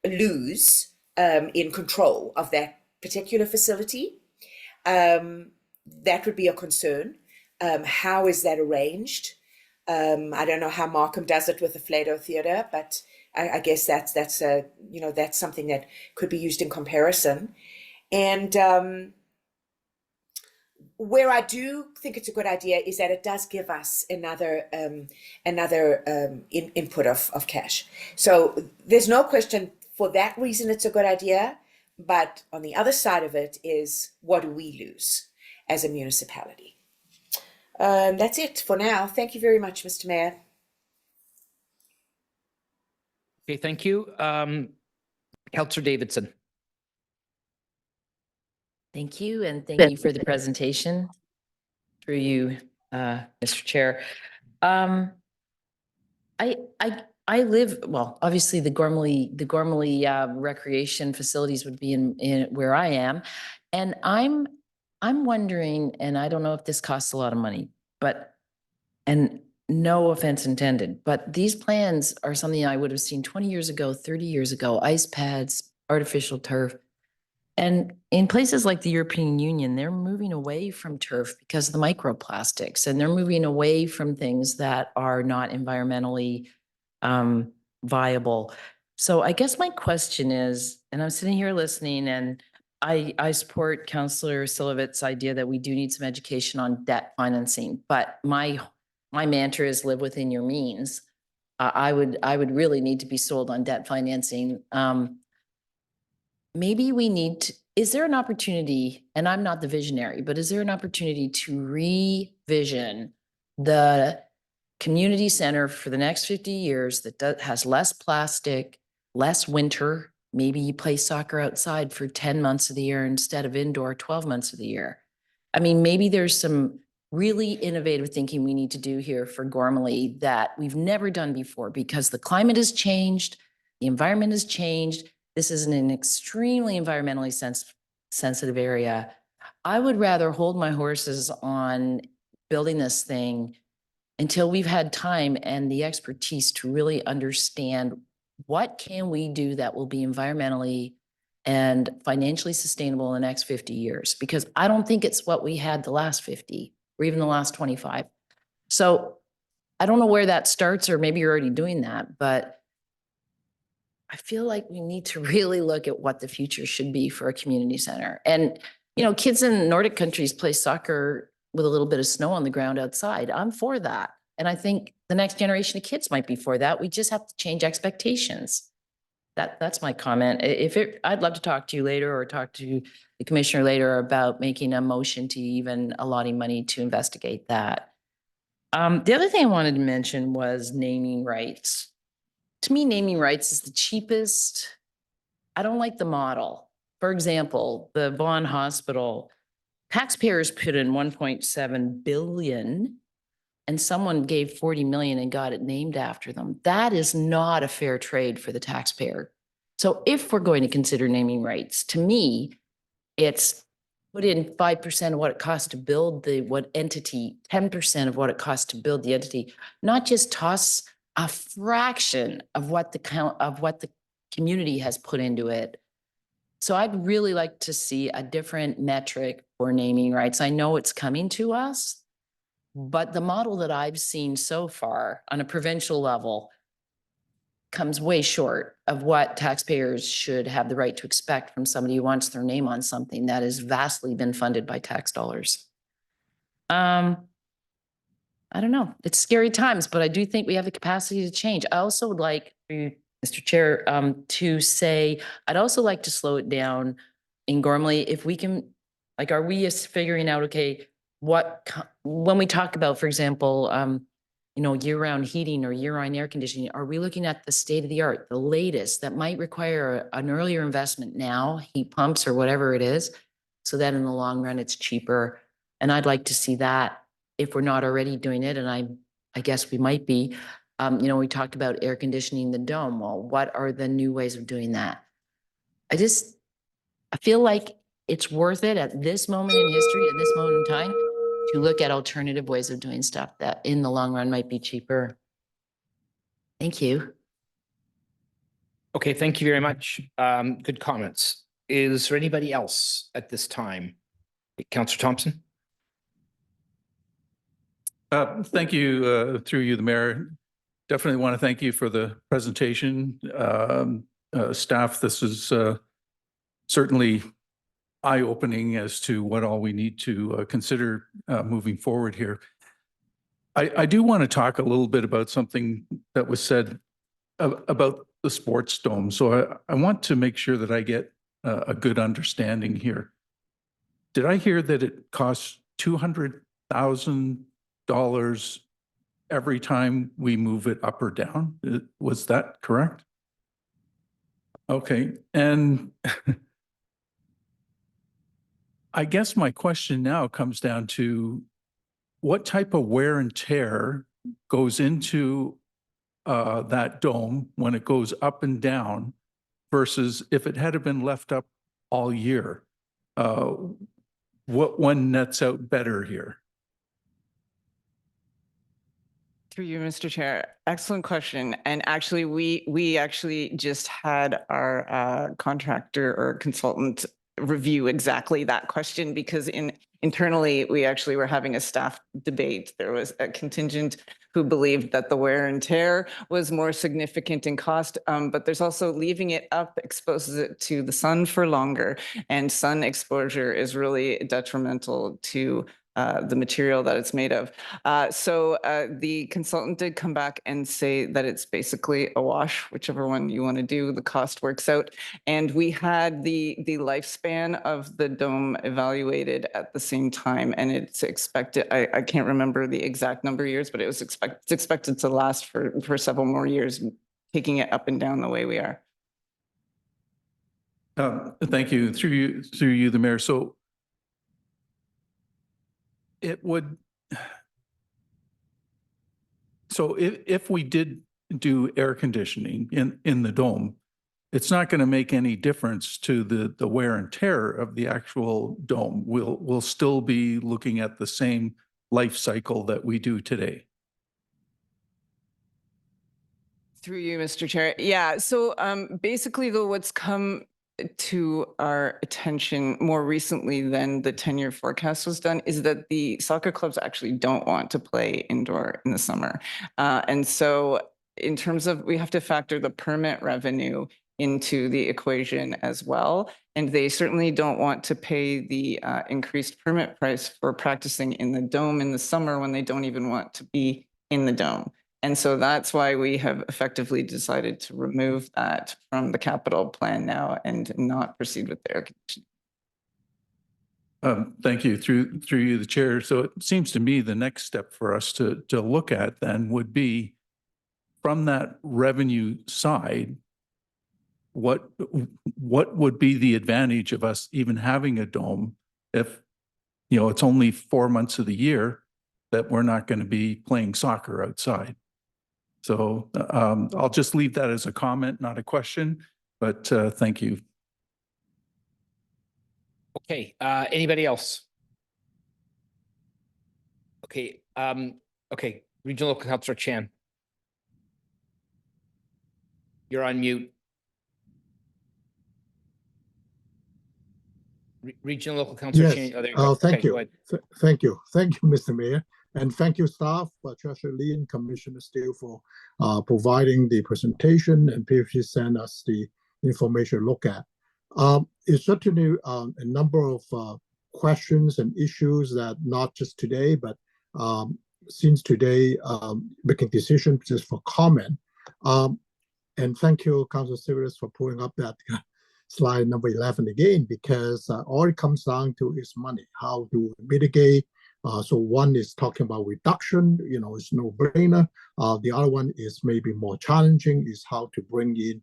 lose in control of that particular facility? That would be a concern. How is that arranged? I don't know how Markham does it with the Flado Theatre, but I guess that's something that could be used in comparison. And where I do think it's a good idea is that it does give us another input of cash. So there's no question for that reason it's a good idea. But on the other side of it is, what do we lose as a municipality? That's it for now. Thank you very much, Mr. Mayor. Okay, thank you. Councillor Davidson. Thank you, and thank you for the presentation. Through you, Mr. Chair. I live, well, obviously the Gormley recreation facilities would be in where I am, and I'm wondering, and I don't know if this costs a lot of money, but, and no offense intended, but these plans are something I would have seen 20 years ago, 30 years ago, ice pads, artificial turf. And in places like the European Union, they're moving away from turf because of the microplastics, and they're moving away from things that are not environmentally viable. So I guess my question is, and I'm sitting here listening, and I support Councillor Silowitz's idea that we do need some education on debt financing, but my mantra is live within your means. I would really need to be sold on debt financing. Maybe we need to, is there an opportunity, and I'm not the visionary, but is there an opportunity to revision the community center for the next 50 years that has less plastic, less winter? Maybe you play soccer outside for 10 months of the year instead of indoor 12 months of the year. I mean, maybe there's some really innovative thinking we need to do here for Gormley that we've never done before, because the climate has changed, the environment has changed. This is an extremely environmentally sensitive area. I would rather hold my horses on building this thing until we've had time and the expertise to really understand what can we do that will be environmentally and financially sustainable in the next 50 years, because I don't think it's what we had the last 50 or even the last 25. So I don't know where that starts, or maybe you're already doing that, but I feel like we need to really look at what the future should be for a community center. And, you know, kids in Nordic countries play soccer with a little bit of snow on the ground outside. I'm for that. And I think the next generation of kids might be for that. We just have to change expectations. That's my comment. I'd love to talk to you later, or talk to the commissioner later about making a motion to even allotting money to investigate that. The other thing I wanted to mention was naming rights. To me, naming rights is the cheapest. I don't like the model. For example, the Vaughan Hospital, taxpayers put in 1.7 billion and someone gave 40 million and got it named after them. That is not a fair trade for the taxpayer. So if we're going to consider naming rights, to me, it's put in 5% of what it costs to build what entity, 10% of what it costs to build the entity, not just toss a fraction of what the community has put into it. So I'd really like to see a different metric for naming rights. I know it's coming to us, but the model that I've seen so far on a provincial level comes way short of what taxpayers should have the right to expect from somebody who wants their name on something that has vastly been funded by tax dollars. I don't know. It's scary times, but I do think we have the capacity to change. I also would like, Mr. Chair, to say, I'd also like to slow it down in Gormley. If we can, like, are we just figuring out, okay, when we talk about, for example, you know, year-round heating or year-round air conditioning, are we looking at the state of the art, the latest that might require an earlier investment now, heat pumps or whatever it is, so that in the long run it's cheaper? And I'd like to see that if we're not already doing it, and I guess we might be. You know, we talked about air conditioning the dome. Well, what are the new ways of doing that? I feel like it's worth it at this moment in history, at this moment in time, to look at alternative ways of doing stuff that in the long run might be cheaper. Thank you. Okay, thank you very much. Good comments. Is there anybody else at this time? Councillor Thompson? Thank you, through you, the mayor. Definitely want to thank you for the presentation. Staff, this is certainly eye-opening as to what all we need to consider moving forward here. I do want to talk a little bit about something that was said about the sports dome. So I want to make sure that I get a good understanding here. Did I hear that it costs $200,000 every time we move it up or down? Was that correct? Okay. And I guess my question now comes down to what type of wear and tear goes into that dome when it goes up and down versus if it had been left up all year? What one nets out better here? Through you, Mr. Chair. Excellent question. And actually, we actually just had our contractor or consultant review exactly that question, because internally, we actually were having a staff debate. There was a contingent who believed that the wear and tear was more significant in cost, but there's also leaving it up exposes it to the sun for longer, and sun exposure is really detrimental to the material that it's made of. So the consultant did come back and say that it's basically a wash, whichever one you want to do, the cost works out. And we had the lifespan of the dome evaluated at the same time, and it's expected, I can't remember the exact number of years, but it's expected to last for several more years, taking it up and down the way we are. Thank you. Through you, the mayor. So it would, so if we did do air conditioning in the dome, it's not going to make any difference to the wear and tear of the actual dome. We'll still be looking at the same life cycle that we do today. Through you, Mr. Chair. Yeah, so basically though, what's come to our attention more recently than the 10-year forecast was done is that the soccer clubs actually don't want to play indoor in the summer. And so in terms of, we have to factor the permit revenue into the equation as well. And they certainly don't want to pay the increased permit price for practicing in the dome in the summer when they don't even want to be in the dome. And so that's why we have effectively decided to remove that from the capital plan now and not proceed with the air conditioning. Thank you. Through you, the chair. So it seems to me the next step for us to look at then would be from that revenue side, what would be the advantage of us even having a dome if, you know, it's only 4 months of the year that we're not going to be playing soccer outside. So I'll just leave that as a comment, not a question, but thank you. Okay, anybody else? Okay, okay, Regional Local Councillor Chan. You're on mute. Regional Local Councillor Yes. Chan. Oh, there you go. Thank Okay, you. go ahead. Thank you. Thank you, Mr. Mayor. And thank you, staff, Treasurer Lee and Commissioner Steele for providing the presentation and previously sent us the information to look at. It's certainly a number of questions and issues that not just today, but since today, making decisions just for comment. And thank you, Councillor Severus, for pulling up that slide number 11 again, because all it comes down to is money. How to mitigate? So one is talking about reduction, you know, it's no brainer. The other one is maybe more challenging, is how to bring in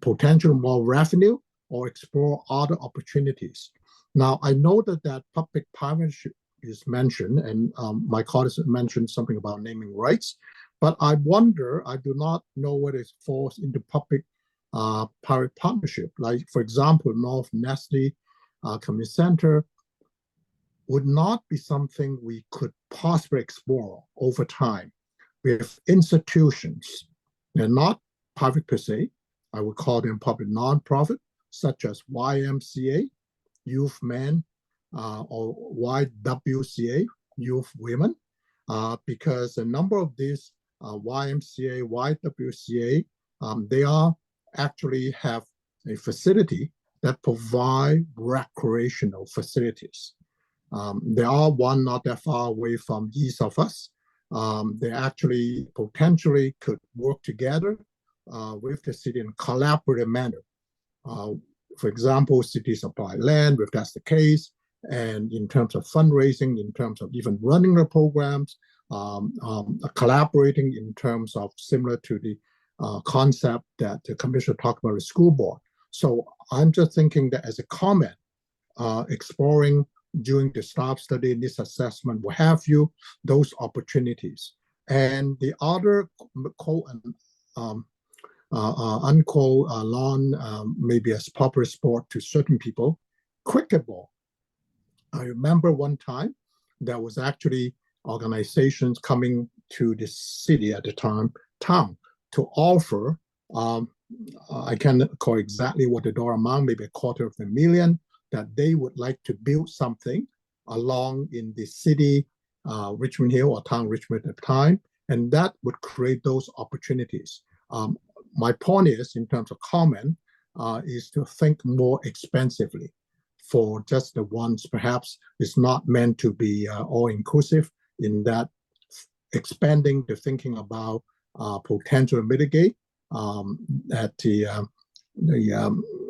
potential more revenue or explore other opportunities. Now, I know that public partnership is mentioned, and my colleagues mentioned something about naming rights, but I wonder, I do not know whether it falls into public private partnership. Like, for example, North Nestle Community Center would not be something we could possibly explore over time with institutions. They're not private per se. I would call them public nonprofit, such as YMCA, Youth Men, or YWCA, Youth Women, because a number of these YMCA, YWCA, they are actually have a facility that provide recreational facilities. There are one not that far away from east of us. They actually potentially could work together with the city in a collaborative manner. For example, city supply land, if that's the case, and in terms of fundraising, in terms of even running the programs, collaborating in terms of similar to the concept that the commissioner talked about the school board. So I'm just thinking that as a comment, exploring during the staff study, this assessment, what have you, those opportunities. And the other unquote lawn, maybe as popular sport to certain people, cricket ball. I remember one time there was actually organizations coming to the city at the time, town, to offer I can't call exactly what the dollar amount, maybe $250,000, that they would like to build something along in the city, Richmond Hill or town Richmond at the time, and that would create those opportunities. My point is, in terms of comment, is to think more expensively for just the ones. Perhaps it's not meant to be all-inclusive in that expanding the thinking about potential mitigate at the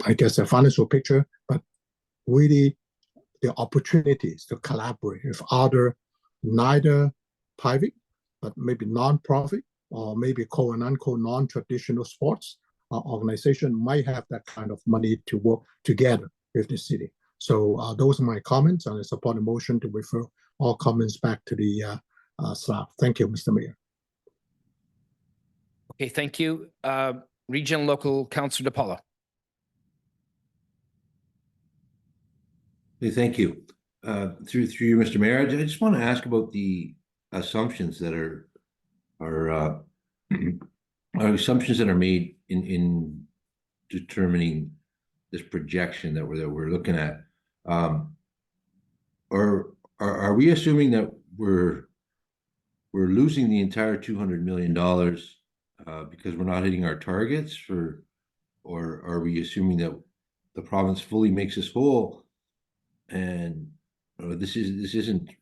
I guess the financial picture, but really the opportunities to collaborate with other neither private but maybe non-profit or maybe quote and unquote non-traditional sports organization might have that kind of money to work together with the city. So those are my comments, and I support the motion to refer all comments back to the staff. Thank you, Mr. Mayor. Okay, thank you. Regional Local Councillor DePaula. Hey, thank you. Through you, Mr. Mayor, I just want to ask about the assumptions that are assumptions that are made in determining this projection that we're looking at. Or are we assuming that we're losing the entire $200 million because we're not hitting our targets, or are we assuming that the province fully makes us whole? And this isn't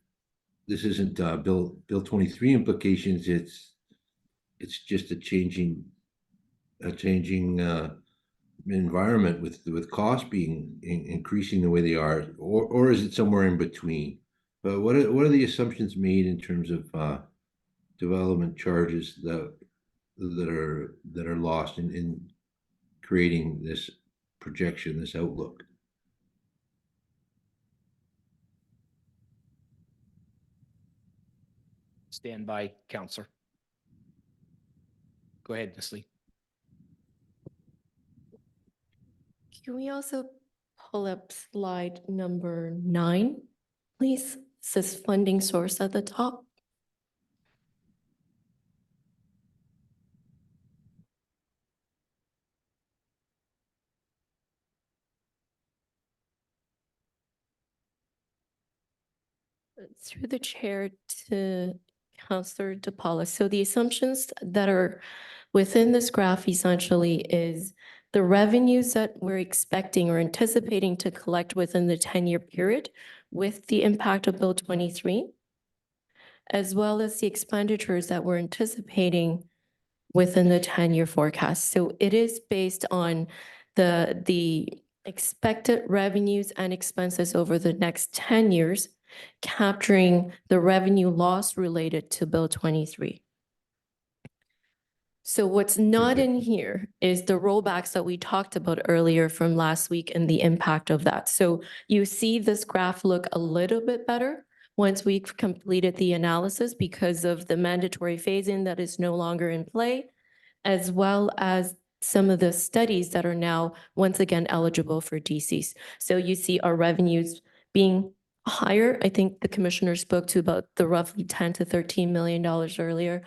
Bill 23 implications. It's just a changing environment with costs being increasing the way they are, or is it somewhere in between? But what are the assumptions made in terms of development charges that are lost in creating this projection, this outlook? Stand by, Councillor. Go ahead, Ms. Lee. Can we also pull up slide number 9, please? It says funding source at the top. Through the chair to Councillor DePaula. So the assumptions that are within this graph essentially is the revenues that we're expecting or anticipating to collect within the 10-year period with the impact of Bill 23, as well as the expenditures that we're anticipating within the 10-year forecast. So it is based on the expected revenues and expenses over the next 10 years, capturing the revenue loss related to Bill 23. So what's not in here is the rollbacks that we talked about earlier from last week and the impact of that. So you see this graph look a little bit better once we've completed the analysis because of the mandatory phase-in that is no longer in play, as well as some of the studies that are now once again eligible for DCs. So you see our revenues being higher. I think the commissioner spoke to about the roughly $10 to $13 million earlier.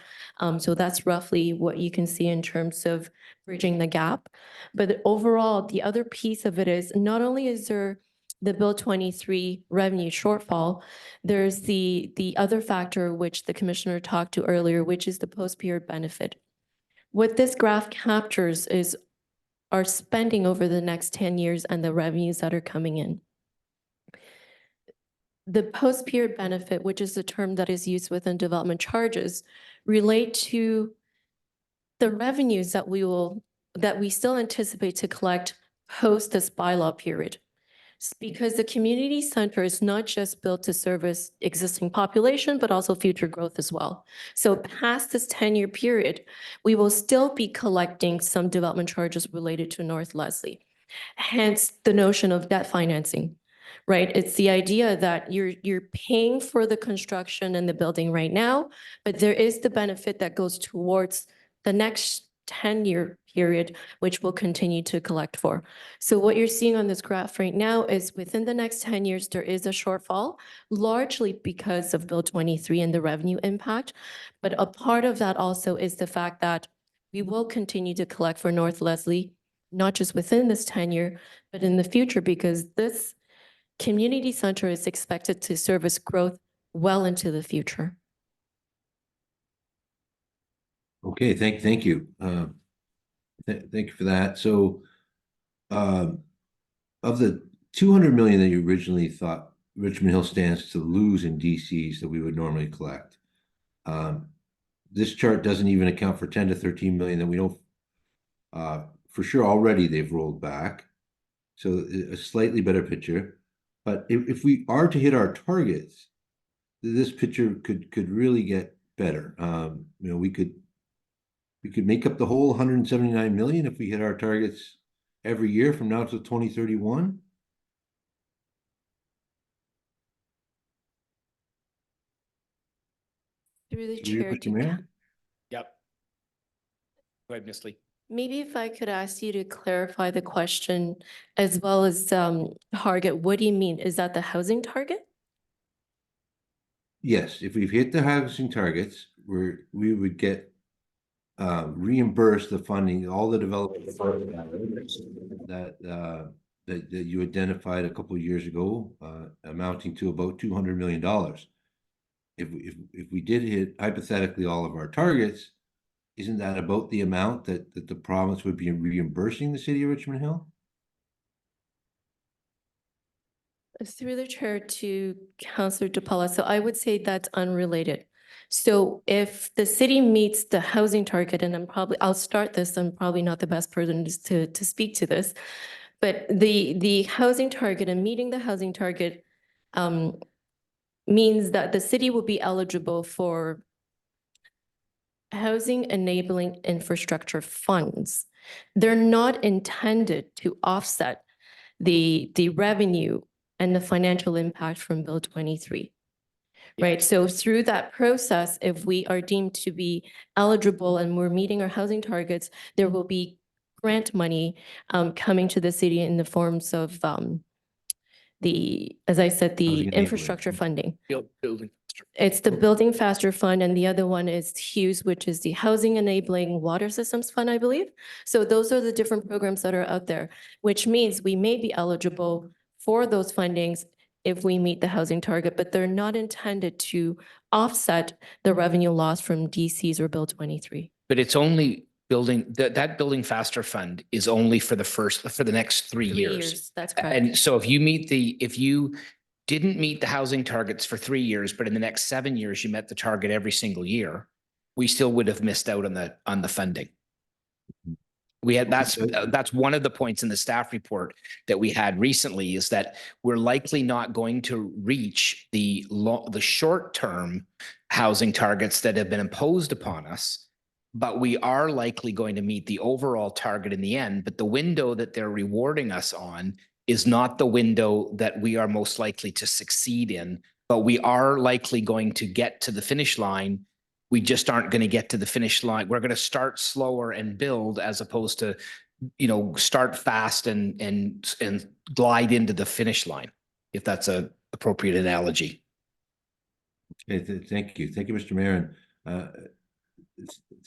So that's roughly what you can see in terms of bridging the gap. But overall, the other piece of it is not only is there the Bill 23 revenue shortfall, there's the other factor which the commissioner talked to earlier, which is the post-period benefit. What this graph captures is our spending over the next 10 years and the revenues that are coming in. The post-period benefit, which is the term that is used within development charges, relate to the revenues that we still anticipate to collect post this bylaw period. Because the community center is not just built to service existing population, but also future growth as well. So past this 10-year period, we will still be collecting some development charges related to North Leslie. Hence the notion of debt financing, right? It's the idea that you're paying for the construction and the building right now, but there is the benefit that goes towards the next 10-year period, which we'll continue to collect for. So what you're seeing on this graph right now is within the next 10 years, there is a shortfall, largely because of Bill 23 and the revenue impact. But a part of that also is the fact that we will continue to collect for North Leslie, not just within this tenure, but in the future, because this community center is expected to service growth well into the future. Okay, thank you. Thank you for that. So, of the 200 million that you originally thought Richmond Hill stands to lose in DCs that we would normally collect, this chart doesn't even account for 10 to 13 million that we don't, for sure already they've rolled back. So a slightly better picture. But if we are to hit our targets, this picture could really get better. We could make up the whole 179 million if we hit our targets every year from now to 2031. Through the Through you, chair Mr. to Mayor? Yep. Go ahead, Ms. Lee. maybe if I could ask you to clarify the question as well as target, what do you mean? Is that the housing target? Yes, if we've hit the housing targets, we would get reimbursed the funding, all the development that you identified a couple of years ago, amounting to about $200 million. If we did hit hypothetically all of our targets, isn't that about the amount that the province would be reimbursing the city of Richmond Hill? Through the chair to Councillor DePaula, so I would say that's unrelated. So if the city meets the housing target, and I'll start this, I'm probably not the best person to speak to this, but the housing target and meeting the housing target means that the city will be eligible for housing enabling infrastructure funds. They're not intended to offset the revenue and the financial impact from Bill 23. Right, so through that process, if we are deemed to be eligible and we're meeting our housing targets, there will be grant money coming to the city in the forms of as I said, the Housing enabling. infrastructure funding. Building. It's the Building Faster Fund, and the other one is Hughes, which is the Housing Enabling Water Systems Fund, I believe. So those are the different programs that are out there, which means we may be eligible for those fundings if we meet the housing target, but they're not intended to offset the revenue loss from DCs or Bill 23. But it's only building, that Building Faster Fund is only for the next 3 3 years. years, that's correct. And so if you didn't meet the housing targets for 3 years, but in the next 7 years, you met the target every single year, we still would have missed out on the funding. That's one of the points in the staff report that we had recently, is that we're likely not going to reach the short-term housing targets that have been imposed upon us, but we are likely going to meet the overall target in the end. But the window that they're rewarding us on is not the window that we are most likely to succeed in, but we are likely going to get to the finish line. We just aren't going to get to the finish line. We're going to start slower and build, as opposed to, start fast and glide into the finish line, if that's a appropriate analogy. Okay, thank you. Thank you, Mr. Mayor.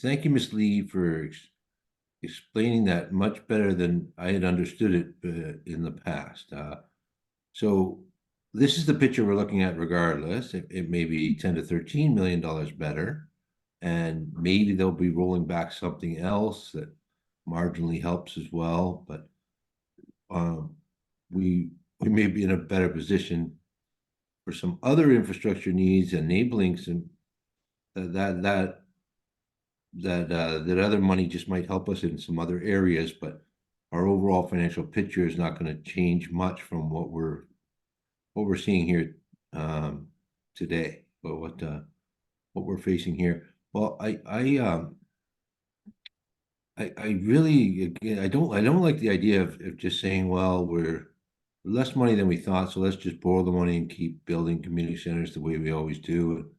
Thank you, Ms. Lee, for explaining that much better than I had understood it in the past. So this is the picture we're looking at regardless. It may be 10 to 13 million dollars better, and maybe they'll be rolling back something else that marginally helps as well. But we may be in a better position for some other infrastructure needs, enabling some that other money just might help us in some other areas, but our overall financial picture is not going to change much from what we're seeing here today. But what we're facing here. Well, I really, again, I don't like the idea of just saying, well, we're less money than we thought, so let's just borrow the money and keep building community centers the way we always do.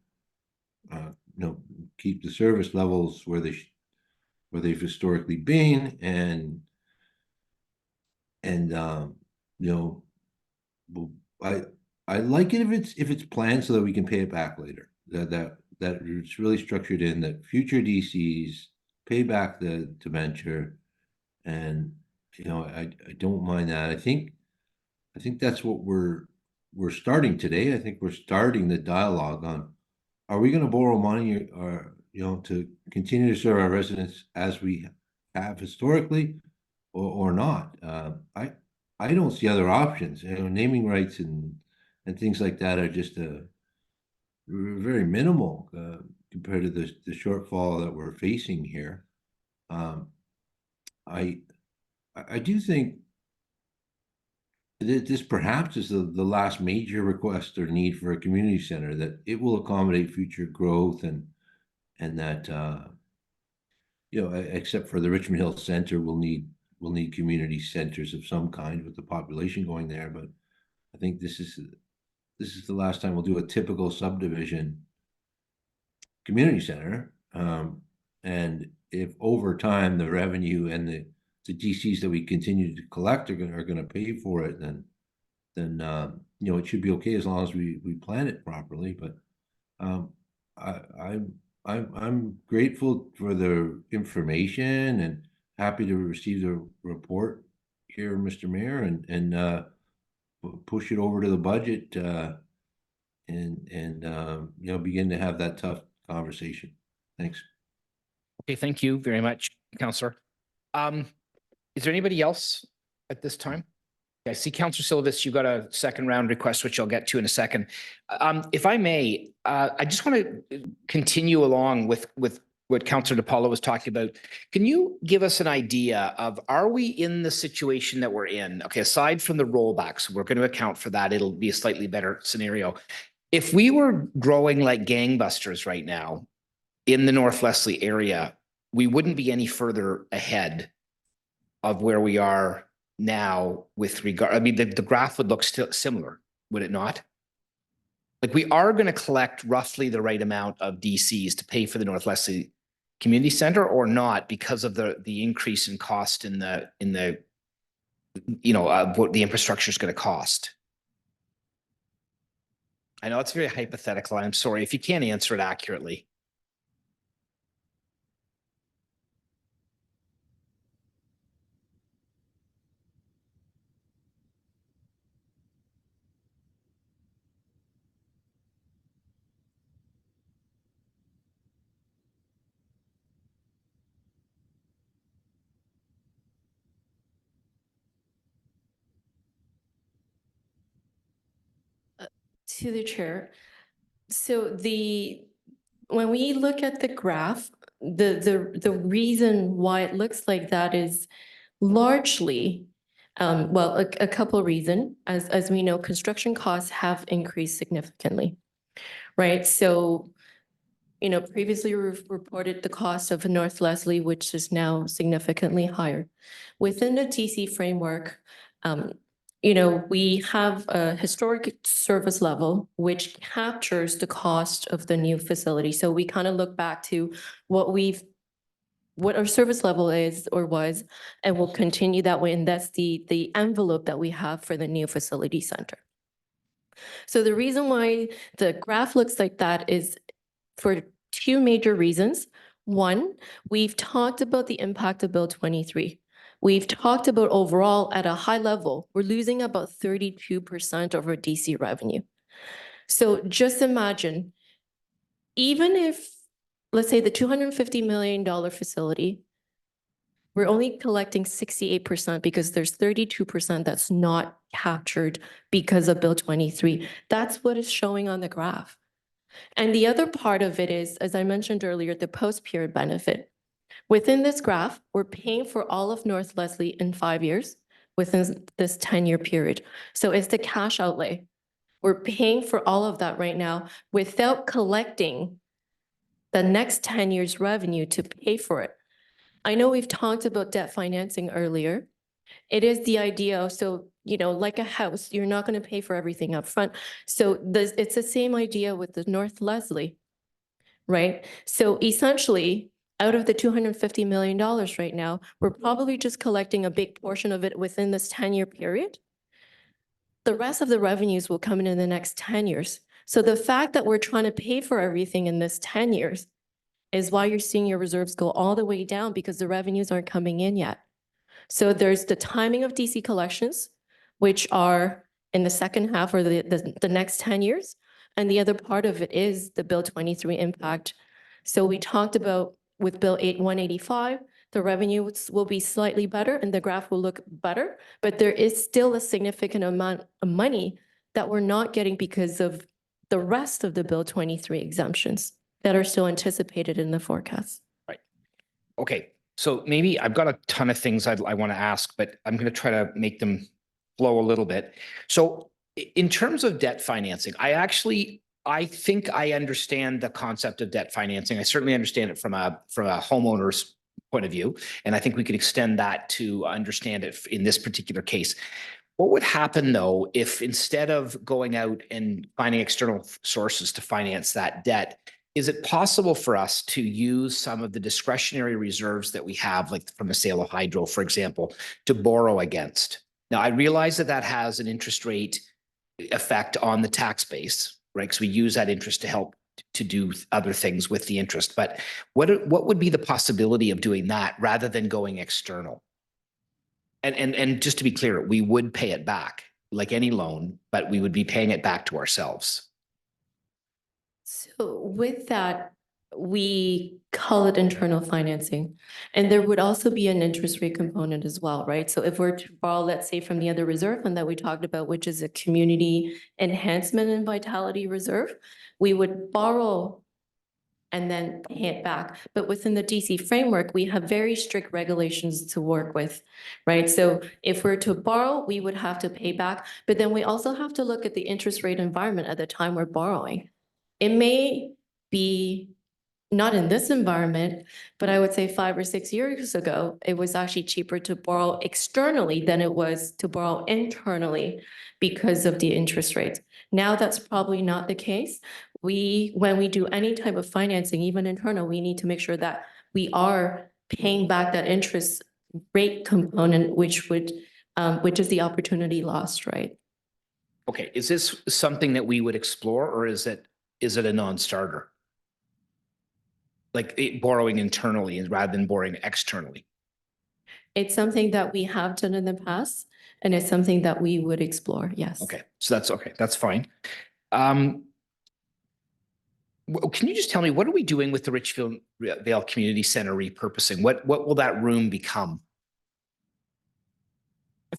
Keep the service levels where they've historically been, and I like it if it's planned so that we can pay it back later. That it's really structured in that future DCs pay back the debenture. And, I don't mind that. I think that's what we're starting today. I think we're starting the dialogue on, are we gonna borrow money or, to continue to serve our residents as we have historically or not? I don't see other options. Naming rights and things like that are just very minimal compared to the shortfall that we're facing here. I do think this perhaps is the last major request or need for a community center, that it will accommodate future growth and that except for the Richmond Hill Center, we'll need community centers of some kind with the population going there. But I think this is the last time we'll do a typical subdivision community center. And if over time the revenue and the DCs that we continue to collect are going to pay for it, then it should be okay as long as we plan it properly. But I'm grateful for the information and happy to receive the report here, Mr. Mayor, and push it over to the budget and begin to have that tough conversation. Thanks. Okay, thank you very much, Councillor. Is there anybody else at this time? I see Councillor Silvis, you got a second round request, which I'll get to in a second. If I may, I just want to continue along with what Councillor DePaula was talking about. Can you give us an idea of, are we in the situation that we're in? Okay, aside from the rollbacks, we're going to account for that. It'll be a slightly better scenario. If we were growing like gangbusters right now in the North Leslie area, we wouldn't be any further ahead of where we are now with regard, I mean, the graph would look still similar, would it not? Like, we are going to collect roughly the right amount of DCs to pay for the North Leslie Community Center, or not, because of the increase in cost in the what the infrastructure is going to cost. I know it's very hypothetical. I'm sorry if you can't answer it accurately. To the chair. So when we look at the graph, the reason why it looks like that is largely, well, a couple of reasons. As we know, construction costs have increased significantly, right? So, previously we've reported the cost of North Leslie, which is now significantly higher. Within the TC framework, we have a historic service level, which captures the cost of the new facility. So we kind of look back to what our service level is or was, and we'll continue that way. And that's the envelope that we have for the new facility center. So the reason why the graph looks like that is for two major reasons. One, we've talked about the impact of Bill 23. We've talked about overall at a high level, we're losing about 32% of our DC revenue. So just imagine, even if, let's say, the $250 million facility, we're only collecting 68% because there's 32% that's not captured because of Bill 23. That's what is showing on the graph. And the other part of it is, as I mentioned earlier, the post-period benefit. Within this graph, we're paying for all of North Leslie in 5 years within this 10-year period. So it's the cash outlay. We're paying for all of that right now without collecting the next 10 years revenue to pay for it. I know we've talked about debt financing earlier. It is the idea, so, like a house, you're not going to pay for everything up front. So it's the same idea with the North Leslie, right? So essentially, out of the $250 million right now, we're probably just collecting a big portion of it within this 10-year period. The rest of the revenues will come in the next 10 years. So the fact that we're trying to pay for everything in this 10 years is why you're seeing your reserves go all the way down because the revenues aren't coming in yet. So there's the timing of DC collections, which are in the second half or the next 10 years. And the other part of it is the Bill 23 impact. So we talked about with Bill 185, the revenue will be slightly better and the graph will look better, but there is still a significant amount of money that we're not getting because of the rest of the Bill 23 exemptions that are still anticipated in the forecast. Okay, so maybe I've got a ton of things I want to ask, but I'm going to try to make them flow a little bit. So in terms of debt financing, I think I understand the concept of debt financing. I certainly understand it from a homeowner's point of view, and I think we could extend that to understand it in this particular case. What would happen though if instead of going out and finding external sources to finance that debt, is it possible for us to use some of the discretionary reserves that we have, like from the sale of hydro, for example, to borrow against? Now, I realize that that has an interest rate effect on the tax base, right? Because we use that interest to help to do other things with the interest. But what would be the possibility of doing that rather than going external? And just to be clear, we would pay it back like any loan, but we would be paying it back to ourselves. So with that, we call it internal financing. And there would also be an interest rate component as well, right? So if we're to borrow, let's say from the other reserve fund that we talked about, which is a community enhancement and vitality reserve, we would borrow and then pay it back. But within the DC framework, we have very strict regulations to work with, right? So if we're to borrow, we would have to pay back. But then we also have to look at the interest rate environment at the time we're borrowing. It may be not in this environment, but I would say 5 or 6 years ago, it was actually cheaper to borrow externally than it was to borrow internally because of the interest rates. Now that's probably not the case. When we do any type of financing, even internal, we need to make sure that we are paying back that interest rate component, which is the opportunity lost, right? Okay, is this something that we would explore, or is it a non-starter? Like borrowing internally rather than borrowing externally? It's something that we have done in the past, and it's something that we would explore, yes. Okay, so that's okay. That's fine. Can you just tell me, what are we doing with the Richfield Vale Community Center repurposing? What will that room become?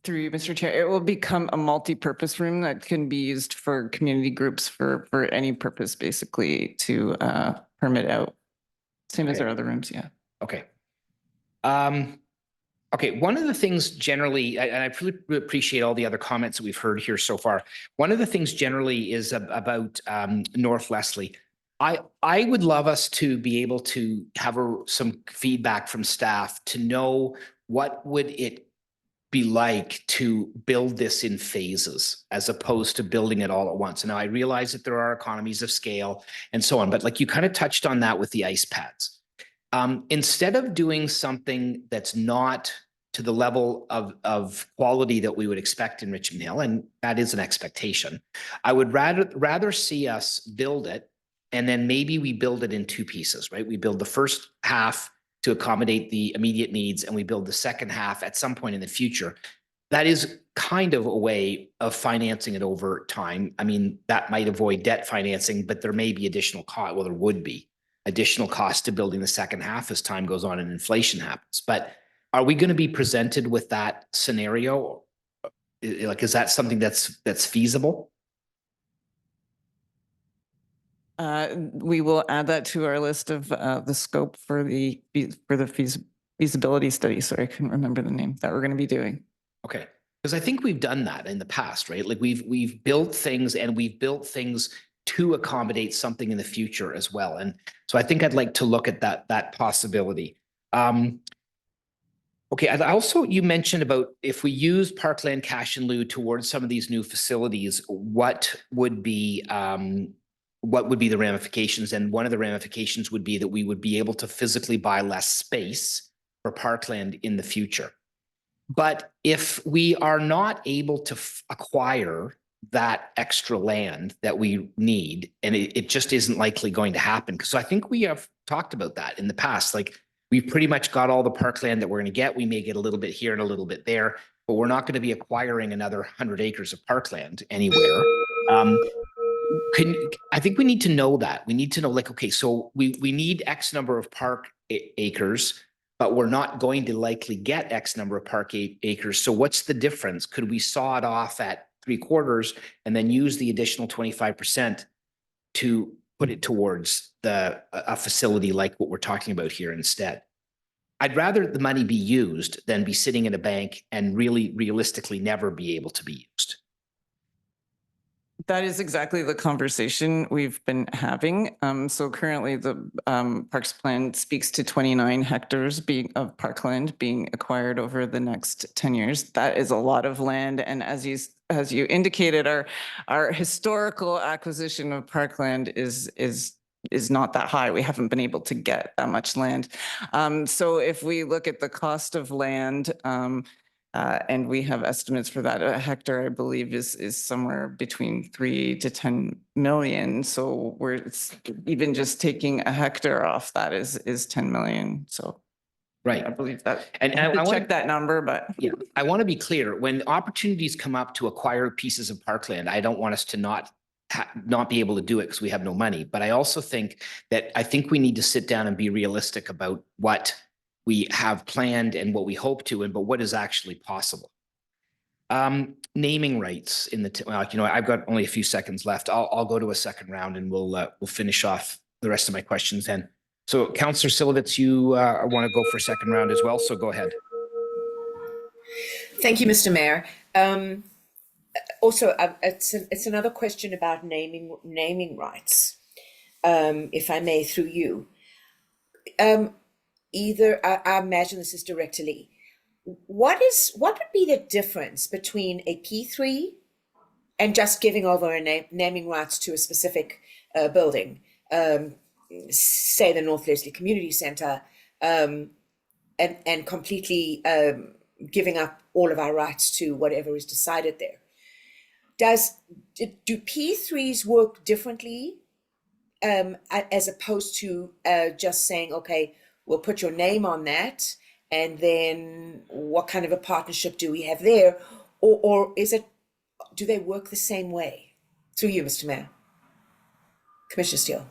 Through you, Mr. Chair, it will become a multi-purpose room that can be used for community groups for any purpose, basically, to permit out. Same as our other rooms, yeah. Okay. Okay, one of the things generally, and I really appreciate all the other comments that we've heard here so far. One of the things generally is about North Leslie. I would love us to be able to have some feedback from staff to know what would it be like to build this in phases as opposed to building it all at once. And now I realize that there are economies of scale and so on, but like you kind of touched on that with the ice pads. Instead of doing something that's not to the level of quality that we would expect in Richmond Hill, and that is an expectation, I would rather see us build it, and then maybe we build it in two pieces, right? We build the first half to accommodate the immediate needs, and we build the second half at some point in the future. That is kind of a way of financing it over time. I mean, that might avoid debt financing, but there may be additional cost. Well, there would be additional cost to building the second half as time goes on and inflation happens. But are we going to be presented with that scenario? Like, is that something that's feasible? We will add that to our list of the scope for the feasibility study. Sorry, I couldn't remember the name that we're going to be doing. Okay, because I think we've done that in the past, right? Like we've built things, and we've built things to accommodate something in the future as well. And so I think I'd like to look at that possibility. Okay, and also you mentioned about if we use Parkland cash in lieu towards some of these new facilities, what would be the ramifications? And one of the ramifications would be that we would be able to physically buy less space for Parkland in the future. But if we are not able to acquire that extra land that we need, and it just isn't likely going to happen. So I think we have talked about that in the past. Like, we've pretty much got all the parkland that we're going to get. We may get a little bit here and a little bit there, but we're not going to be acquiring another 100 acres of parkland anywhere. I think we need to know that. We need to know, like, okay, so we need X number of park acres, but we're not going to likely get X number of park acres. So what's the difference? Could we saw it off at 3/4 and then use the additional 25% to put it towards a facility like what we're talking about here instead? I'd rather the money be used than be sitting in a bank and really realistically never be able to be used. That is exactly the conversation we've been having. So currently the Parks Plan speaks to 29 hectares of parkland being acquired over the next 10 years. That is a lot of land. And as you indicated, our historical acquisition of parkland is not that high. We haven't been able to get that much land. So if we look at the cost of land, and we have estimates for that. A hectare, I believe, is somewhere between 3 to 10 million. So it's even just taking a hectare off that is 10 million. So right, I believe that. And I check that number, but yeah, I want to be clear. When opportunities come up to acquire pieces of parkland, I don't want us to not be able to do it because we have no money. But I also think that we need to sit down and be realistic about what we have planned and what we hope to, but what is actually possible. Naming rights in the, I've got only a few seconds left. I'll go to a second round and we'll finish off the rest of my questions then. So Councillor Silovitz, you want to go for a second round as well, so go ahead. Thank you, Mr. Mayor. Also, it's another question about naming rights, if I may, through you. I imagine this is directly. What would be the difference between a P3 and just giving over naming rights to a specific building, say the North Leslie Community Centre, and completely giving up all of our rights to whatever is decided there? Do P3s work differently as opposed to just saying, okay, we'll put your name on that, and then what kind of a partnership do we have there? Or do they work the same way? Through you, Mr. Mayor. Commissioner Steele.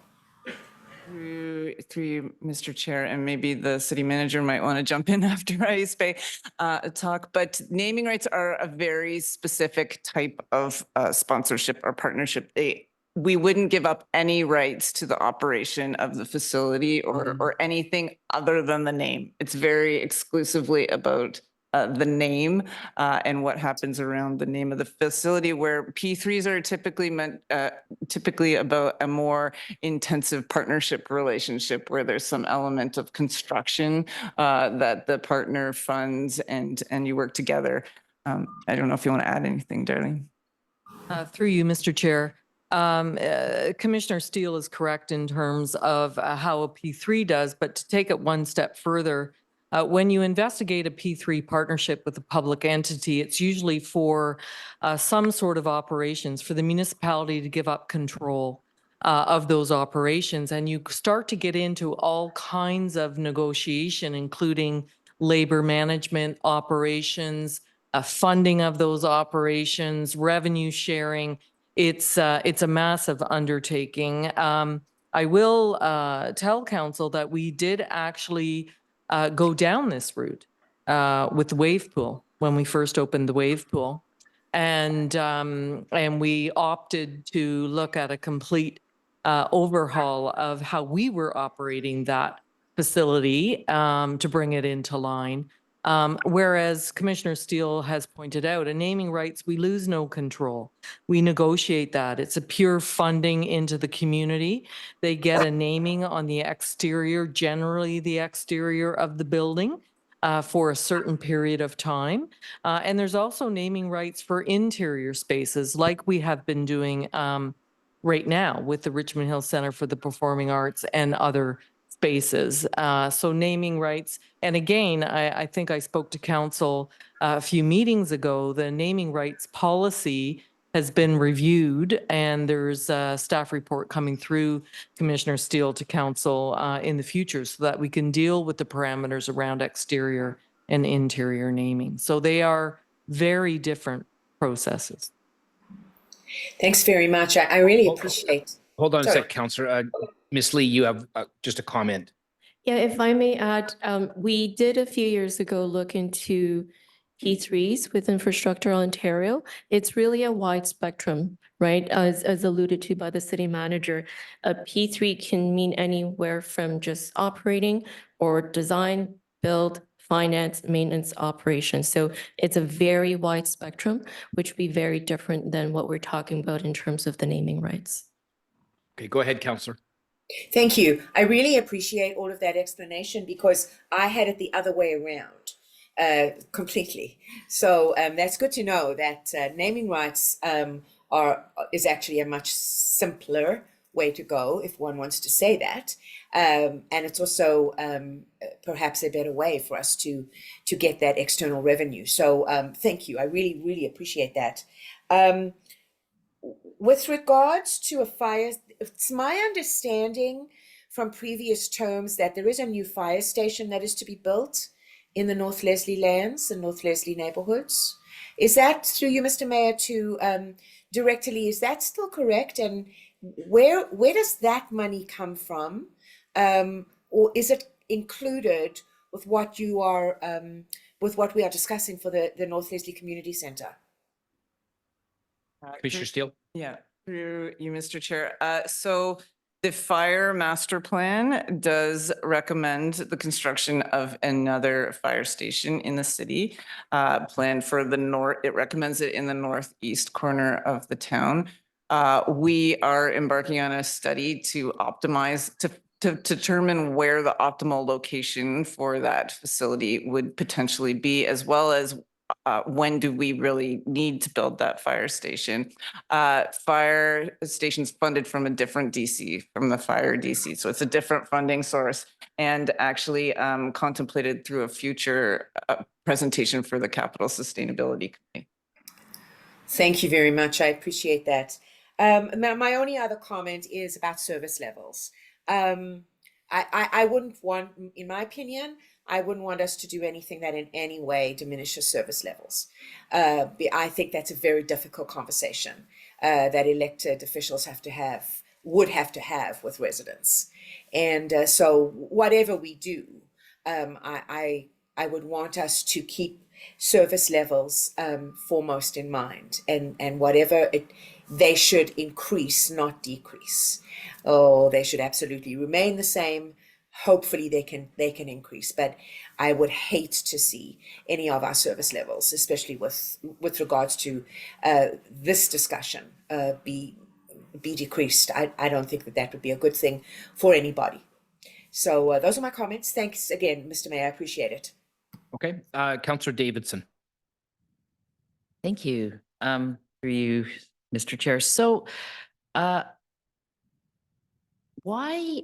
Through you, Mr. Chair, and maybe the city manager might want to jump in after I talk, but naming rights are a very specific type of sponsorship or partnership. We wouldn't give up any rights to the operation of the facility or anything other than the name. It's very exclusively about the name and what happens around the name of the facility, where P3s are typically about a more intensive partnership relationship where there's some element of construction that the partner funds and you work together. I don't know if you want to add anything, Darlene. Through you, Mr. Chair. Commissioner Steele is correct in terms of how a P3 does, but to take it one step further, when you investigate a P3 partnership with a public entity, it's usually for some sort of operations, for the municipality to give up control of those operations. And you start to get into all kinds of negotiation, including labor management operations, funding of those operations, revenue sharing. It's a massive undertaking. I will tell council that we did actually go down this route with the wave pool when we first opened the wave pool, and we opted to look at a complete overhaul of how we were operating that facility to bring it into line. Whereas Commissioner Steele has pointed out, in naming rights, we lose no control. We negotiate that. It's a pure funding into the community. They get a naming on the exterior, generally the exterior of the building, for a certain period of time. And there's also naming rights for interior spaces, like we have been doing right now with the Richmond Hill Center for the Performing Arts and other spaces. So naming rights. And again, I think I spoke to council a few meetings ago. The naming rights policy has been reviewed, and there's a staff report coming through Commissioner Steele to council in the future so that we can deal with the parameters around exterior and interior naming. So they are very different processes. Thanks very much. I really Hold- appreciate. Hold on a Sorry. sec, Councillor. Ms. Lee, you have just a comment. Yeah, if I may add, we did a few years ago look into P3s with Infrastructure Ontario. It's really a wide spectrum, right? As alluded to by the city manager, a P3 can mean anywhere from just operating or design, build, finance, maintenance, operations. So it's a very wide spectrum, which would be very different than what we're talking about in terms of the naming rights. Okay, go ahead, Councillor. Thank you. I really appreciate all of that explanation because I had it the other way around completely. So that's good to know that naming rights is actually a much simpler way to go if one wants to say that. And it's also perhaps a better way for us to get that external revenue. So thank you. I really, really appreciate that. With regards to a fire, it's my understanding from previous terms that there is a new fire station that is to be built in the North Leslie lands and North Leslie neighborhoods. Is that, through you, Mr. Mayor, to directly, is that still correct? And where does that money come from? Or is it included with what you are, with what we are discussing for the North Leslie Community Centre? Commissioner Steele. Yeah, through you, Mr. Chair. So the fire master plan does recommend the construction of another fire station in the city, planned for the north. It recommends it in the northeast corner of the town. We are embarking on a study to optimize, to determine where the optimal location for that facility would potentially be, as well as when do we really need to build that fire station? Fire station's funded from a different DC, from the fire DC. So it's a different funding source and actually contemplated through a future presentation for the Capital Sustainability Committee. Thank you very much. I appreciate that. My only other comment is about service levels. I wouldn't want, in my opinion, I wouldn't want us to do anything that in any way diminishes service levels. I think that's a very difficult conversation that elected officials would have to have with residents. And so whatever we do, I would want us to keep service levels foremost in mind, and whatever they should increase, not decrease. Oh, they should absolutely remain the same. Hopefully they can increase, but I would hate to see any of our service levels, especially with regards to this discussion, be decreased. I don't think that would be a good thing for anybody. So those are my comments. Thanks again, Mr. Mayor. I appreciate it. Okay, Councillor Davidson. Thank you. For you, Mr. Chair. So, why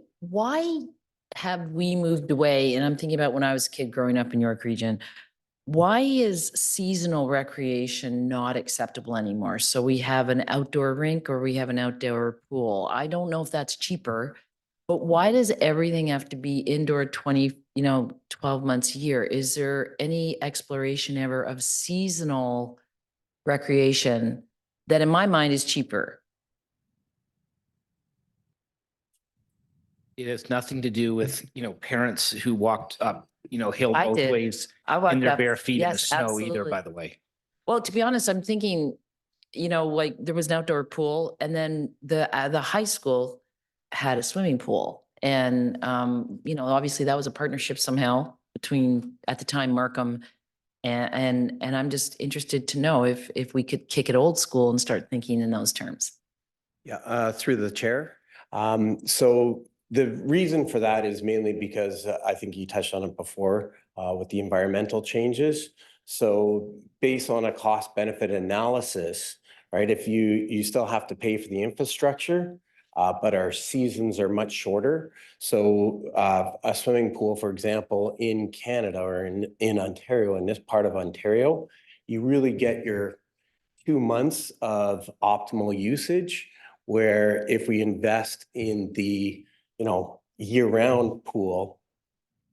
have we moved away? And I'm thinking about when I was a kid growing up in York Region. Why is seasonal recreation not acceptable anymore? So we have an outdoor rink or we have an outdoor pool. I don't know if that's cheaper, but why does everything have to be indoor 12 months a year? Is there any exploration ever of seasonal recreation that in my mind is cheaper? It has nothing to do with, parents who walked up, hill I both did. ways I walked in their up- bare feet in the yes, snow either, absolutely. by the way. Well, to be honest, I'm thinking, like there was an outdoor pool and then the high school had a swimming pool. And, obviously that was a partnership somehow between, at the time, Markham and I'm just interested to know if we could kick it old school and start thinking in those terms. Yeah, through the chair. So the reason for that is mainly because I think you touched on it before with the environmental changes. So based on a cost benefit analysis, right, if you still have to pay for the infrastructure, but our seasons are much shorter. So a swimming pool, for example, in Canada or in Ontario, in this part of Ontario, you really get your 2 months of optimal usage, where if we invest in the, year-round pool,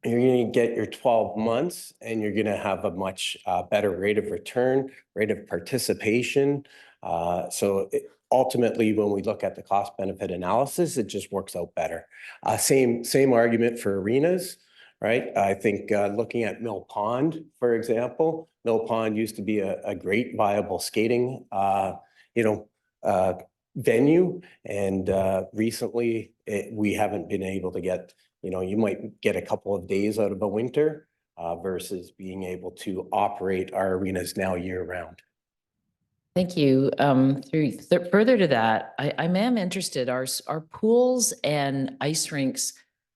you're going to get your 12 months and you're going to have a much better rate of return, rate of participation. Ultimately, when we look at the cost benefit analysis, it just works out better. Same argument for arenas, right? I think looking at Mill Pond, for example, Mill Pond used to be a great viable skating, venue. And recently we haven't been able to get, you might get a couple of days out of a winter versus being able to operate our arenas now year round. Thank you. Further to that, I am interested, are pools and ice rinks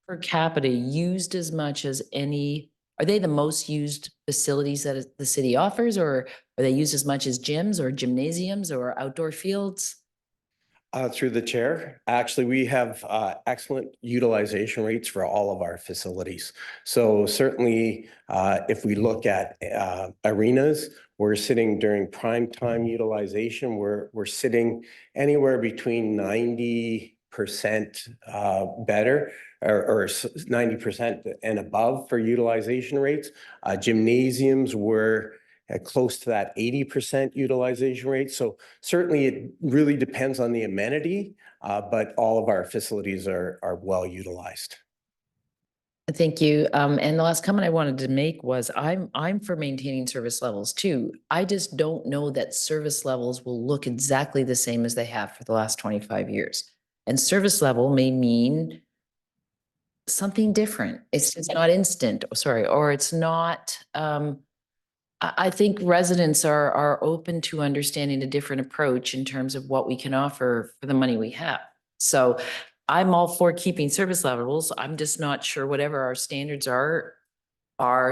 per capita used as much as any, are they the most used facilities that the city offers, or are they used as much as gyms or gymnasiums or outdoor fields? Through the chair, actually, we have excellent utilization rates for all of our facilities. So certainly, if we look at arenas, we're sitting during prime time utilization. We're sitting anywhere between 90% better or 90% and above for utilization rates. Gymnasiums were close to that 80% utilization rate. So certainly it really depends on the amenity, but all of our facilities are well utilized. Thank you. And the last comment I wanted to make was I'm for maintaining service levels too. I just don't know that service levels will look exactly the same as they have for the last 25 years. And service level may mean something different. It's just not instant, or it's not, I think residents are open to understanding a different approach in terms of what we can offer for the money we have. So I'm all for keeping service levels. I'm just not sure whatever our standards are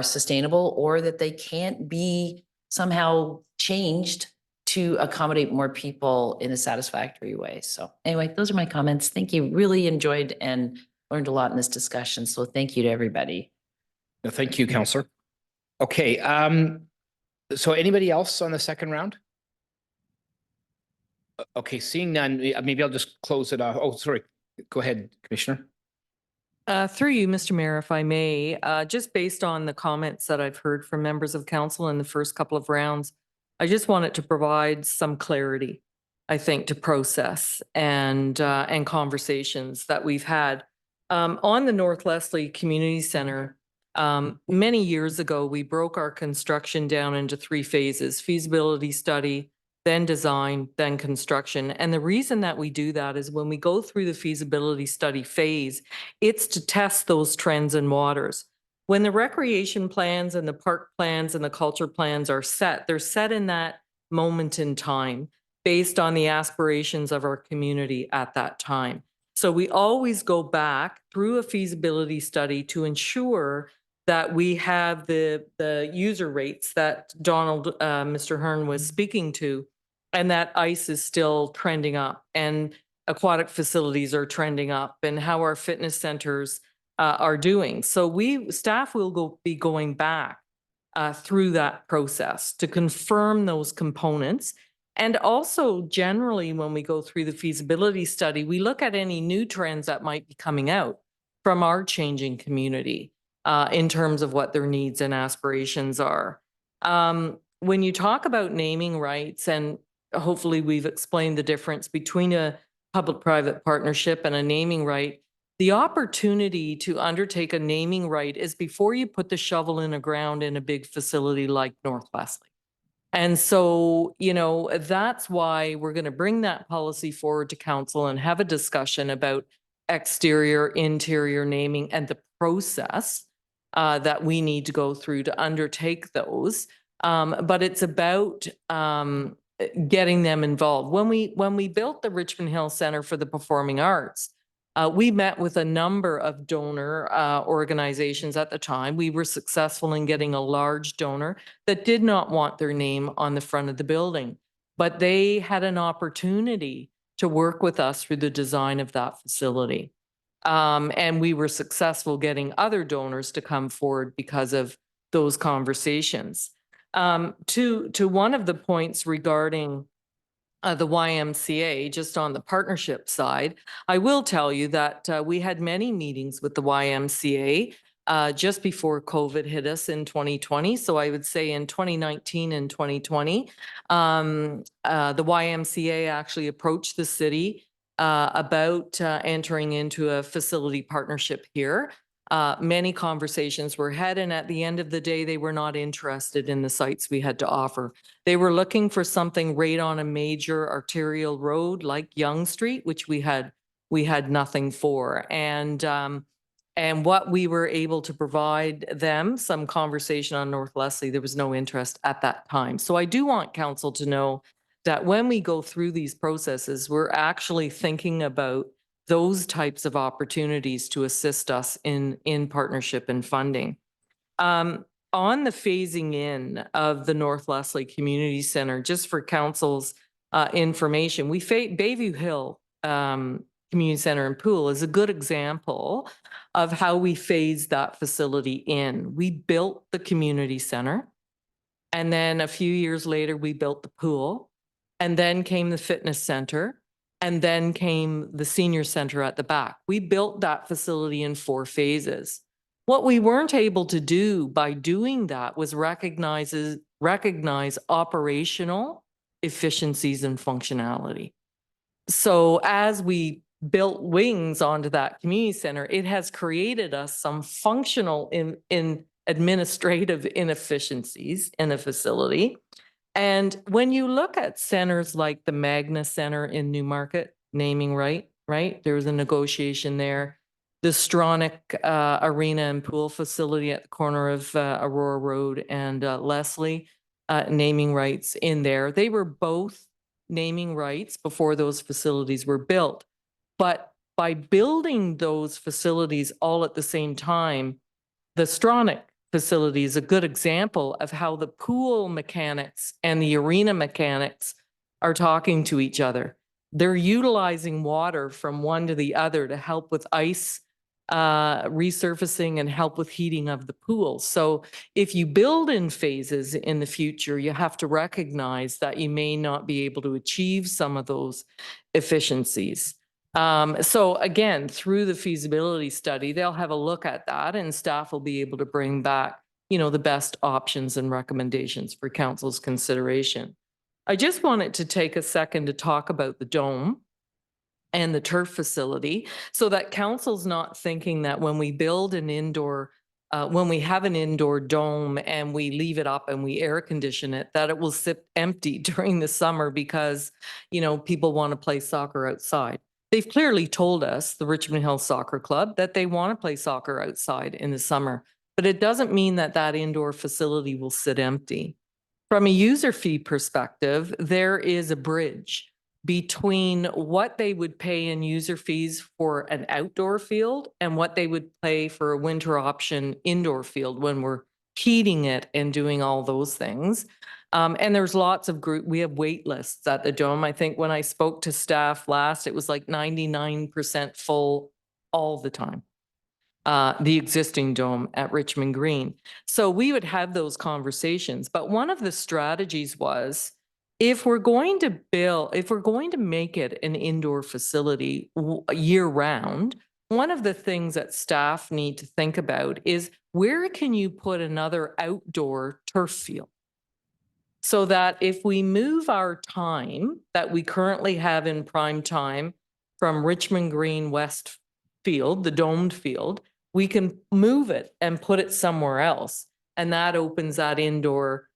sustainable, or that they can't be somehow changed to accommodate more people in a satisfactory way. So anyway, those are my comments. Thank you. Really enjoyed and learned a lot in this discussion. So thank you to everybody. No, thank you, Councillor. Okay. So anybody else on the second round? Okay, seeing none, maybe I'll just close it off. Oh, sorry. Go ahead, Commissioner. Through you, Mr. Mayor, if I may, just based on the comments that I've heard from members of council in the first couple of rounds, I just wanted to provide some clarity, I think, to process and conversations that we've had. On the North Leslie Community Centre, many years ago, we broke our construction down into 3 phases: feasibility study, then design, then construction. And the reason that we do that is when we go through the feasibility study phase, it's to test those trends and waters. When the recreation plans and the park plans and the culture plans are set, they're set in that moment in time based on the aspirations of our community at that time. So we always go back through a feasibility study to ensure that we have the user rates that Donald, Mr. Hearn was speaking to, and that ice is still trending up and aquatic facilities are trending up, and how our fitness centers are doing. So staff will be going back through that process to confirm those components. And also generally when we go through the feasibility study, we look at any new trends that might be coming out from our changing community in terms of what their needs and aspirations are. When you talk about naming rights, and hopefully we've explained the difference between a public-private partnership and a naming right, the opportunity to undertake a naming right is before you put the shovel in the ground in a big facility like North Leslie. And so, that's why we're going to bring that policy forward to council and have a discussion about exterior, interior naming and the process that we need to go through to undertake those. But it's about getting them involved. When we built the Richmond Hill Center for the Performing Arts, we met with a number of donor organizations at the time. We were successful in getting a large donor that did not want their name on the front of the building, but they had an opportunity to work with us through the design of that facility. And we were successful getting other donors to come forward because of those conversations. To one of the points regarding the YMCA, just on the partnership side. I will tell you that we had many meetings with the YMCA just before COVID hit us in 2020. So I would say in 2019 and 2020, the YMCA actually approached the city about entering into a facility partnership here. Many conversations were had, and at the end of the day, they were not interested in the sites we had to offer. They were looking for something right on a major arterial road like Yonge Street, which we had nothing for. And what we were able to provide them, some conversation on North Leslie, there was no interest at that time. So I do want council to know that when we go through these processes, we're actually thinking about those types of opportunities to assist us in partnership and funding. On the phasing in of the North Leslie Community Center, just for council's information, Bayview Hill Community Center and Pool is a good example of how we phased that facility in. We built the community center, and then a few years later, we built the pool, and then came the fitness center, and then came the senior center at the back. We built that facility in 4 phases. What we weren't able to do by doing that was recognize operational efficiencies and functionality. So as we built wings onto that community center, it has created us some functional in administrative inefficiencies in a facility. And when you look at centers like the Magna Center in Newmarket, naming right? There was a negotiation there. The Stronach Arena and Pool facility at the corner of Aurora Road and Leslie, naming rights in there. They were both naming rights before those facilities were built. But by building those facilities all at the same time, the Stronach facility is a good example of how the pool mechanics and the arena mechanics are talking to each other. They're utilizing water from one to the other to help with ice resurfacing and help with heating of the pool. So if you build in phases in the future, you have to recognize that you may not be able to achieve some of those efficiencies. So again, through the feasibility study, they'll have a look at that, and staff will be able to bring back, the best options and recommendations for council's consideration. I just wanted to take a second to talk about the dome and the turf facility, so that council's not thinking that when we build an indoor, when we have an indoor dome and we leave it up and we air condition it, that it will sit empty during the summer because, people want to play soccer outside. They've clearly told us, the Richmond Hill Soccer Club, that they want to play soccer outside in the summer, but it doesn't mean that that indoor facility will sit empty. From a user fee perspective, there is a bridge between what they would pay in user fees for an outdoor field and what they would pay for a winter option indoor field when we're heating it and doing all those things. And there's lots of we have wait lists at the dome. I think when I spoke to staff last, it was like 99% full all the time. The existing dome at Richmond Green. So we would have those conversations. But one of the strategies was, if we're going to make it an indoor facility year round, one of the things that staff need to think about is, where can you put another outdoor turf field? So that if we move our time that we currently have in prime time from Richmond Green West Field, the domed field, we can move it and put it somewhere else. And that opens that indoor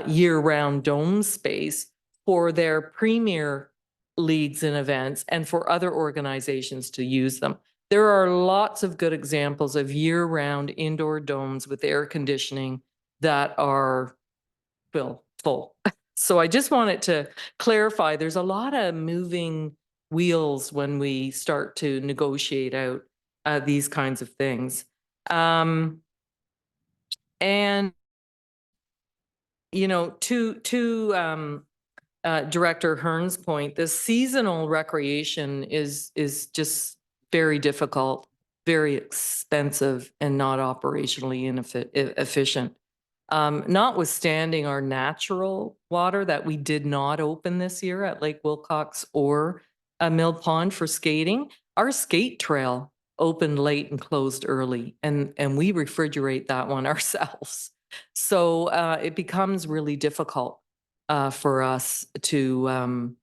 year-round dome space for their premier leagues and events and for other organizations to use them. There are lots of good examples of year-round indoor domes with air conditioning that are full. So I just wanted to clarify, there's a lot of moving wheels when we start to negotiate out these kinds of things. And to Director Hearn's point, the seasonal recreation is just very difficult, very expensive, and not operationally efficient. Notwithstanding our natural water that we did not open this year at Lake Wilcox or Mill Pond for skating, our skate trail opened late and closed early, and we refrigerate that one ourselves. So it becomes really difficult for us to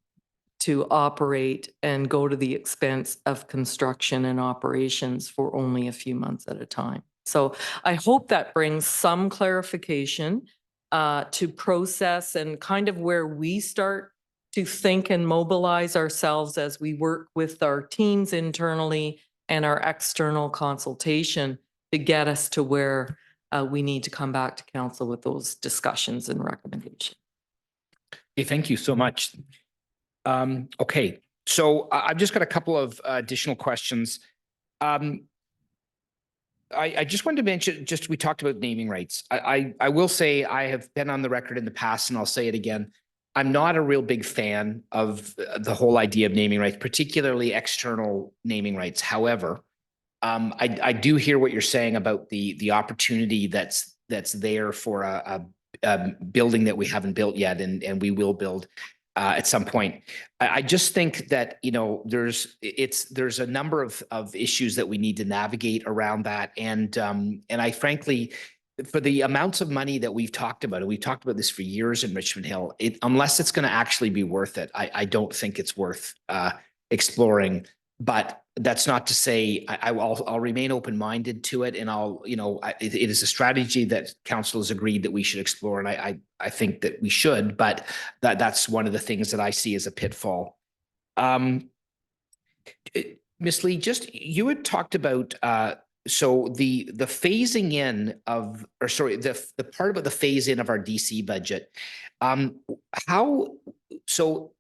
operate and go to the expense of construction and operations for only a few months at a time. So I hope that brings some clarification to process and kind of where we start to think and mobilize ourselves as we work with our teams internally and our external consultation to get us to where we need to come back to council with those discussions and recommendations. Okay, thank you so much. Okay, so I've just got a couple of additional questions. I just wanted to mention, we talked about naming rights. I will say I have been on the record in the past, and I'll say it again. I'm not a real big fan of the whole idea of naming rights, particularly external naming rights. However, I do hear what you're saying about the opportunity that's there for a building that we haven't built yet, and we will build at some point. I just think that, you know, there's a number of issues that we need to navigate around that, and I frankly, for the amounts of money that we've talked about, and we've talked about this for years in Richmond Hill, unless it's going to actually be worth it, I don't think it's worth exploring. But that's not to say I'll remain open-minded to it, and it is a strategy that council has agreed that we should explore, and I think that we should, but that's one of the things that I see as a pitfall. Ms. Lee, you had talked about so the phasing in of, or sorry, the part about the phase in of our DC budget. So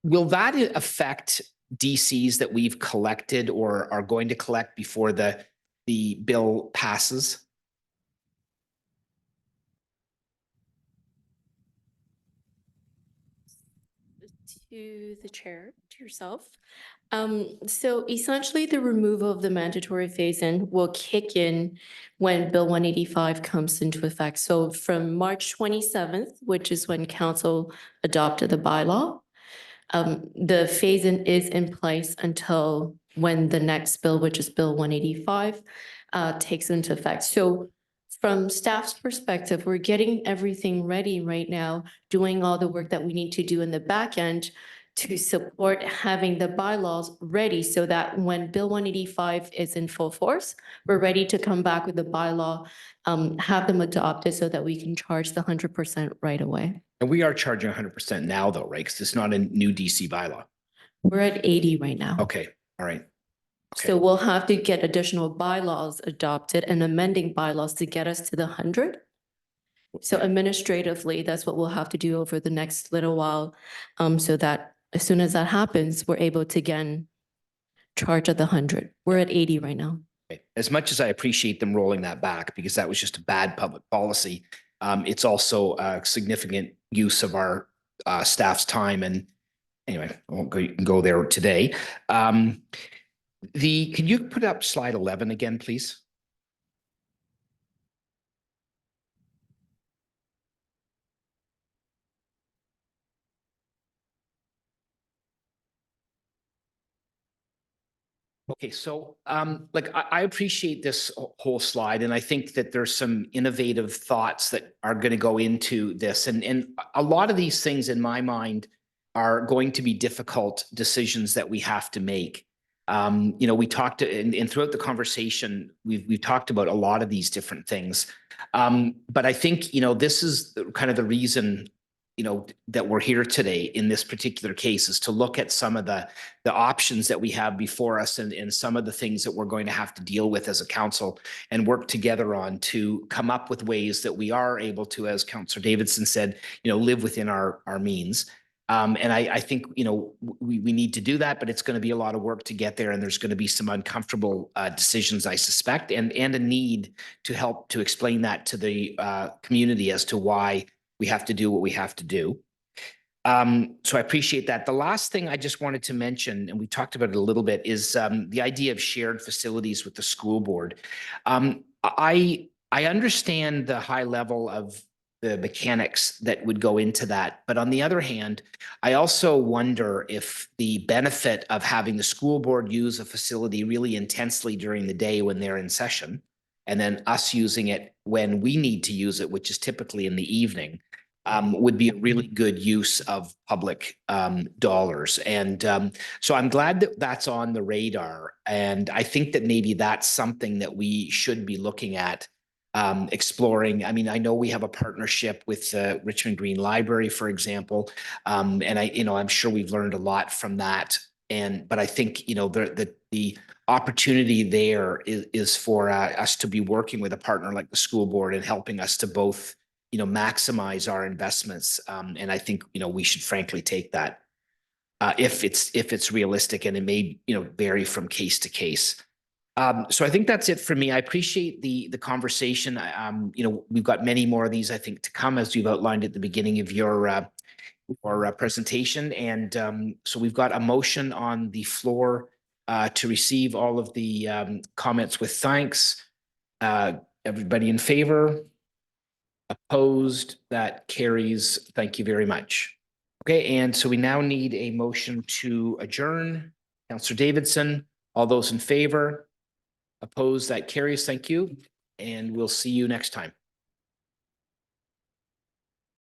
will that affect DCs that we've collected or are going to collect before the bill passes? To the chair, to yourself. So essentially the removal of the mandatory phase-in will kick in when Bill 185 comes into effect. So from March 27th, which is when council adopted the bylaw, the phase-in is in place until when the next bill, which is Bill 185, takes into effect. So from staff's perspective, we're getting everything ready right now, doing all the work that we need to do in the back end to support having the bylaws ready so that when Bill 185 is in full force, we're ready to come back with the bylaw, have them adopted so that we can charge the 100% right away. And we are charging 100% now though, right? Because it's not a new DC bylaw. We're at 80 right now. Okay, all right. Okay. So we'll have to get additional bylaws adopted and amending bylaws to get us to the 100. So administratively, that's what we'll have to do over the next little while, so that as soon as that happens, we're able to again charge at the 100. We're at 80 right now. Okay. As much as I appreciate them rolling that back, because that was just a bad public policy, it's also a significant use of our staff's time. And anyway, I won't go there today. Can you put up slide 11 again, please? Okay, so I appreciate this whole slide, and I think that there's some innovative thoughts that are going to go into this, and a lot of these things in my mind are going to be difficult decisions that we have to make. We talked and throughout the conversation, we've talked about a lot of these different things, but I think this is kind of the reason that we're here today in this particular case, is to look at some of the options that we have before us and some of the things that we're going to have to deal with as a council and work together on to come up with ways that we are able to, as Councillor Davidson said, live within our means. And I think, we need to do that, but it's going to be a lot of work to get there. And there's going to be some uncomfortable decisions, I suspect, and a need to help to explain that to the community as to why we have to do what we have to do. So I appreciate that. The last thing I just wanted to mention, and we talked about it a little bit, is the idea of shared facilities with the school board. I understand the high level of the mechanics that would go into that. But on the other hand, I also wonder if the benefit of having the school board use a facility really intensely during the day when they're in session, and then us using it when we need to use it, which is typically in the evening, would be a really good use of public dollars. And so I'm glad that that's on the radar. And I think that maybe that's something that we should be looking at, exploring. I mean, I know we have a partnership with the Richmond Green Library, for example. And I'm sure we've learned a lot from that. But I think, the opportunity there is for us to be working with a partner like the school board and helping us to both, maximize our investments. And I think, we should frankly take that if it's realistic, and it may, vary from case to case. So I think that's it for me. I appreciate the conversation. We've got many more of these, I think, to come, as you've outlined at the beginning of your presentation. And so we've got a motion on the floor to receive all of the comments with thanks. Everybody in favor? Opposed? That carries. Thank you very much. Okay, and so we now need a motion to adjourn. Councillor Davidson, all those in favor? Opposed? That carries. Thank you. And we'll see you next time.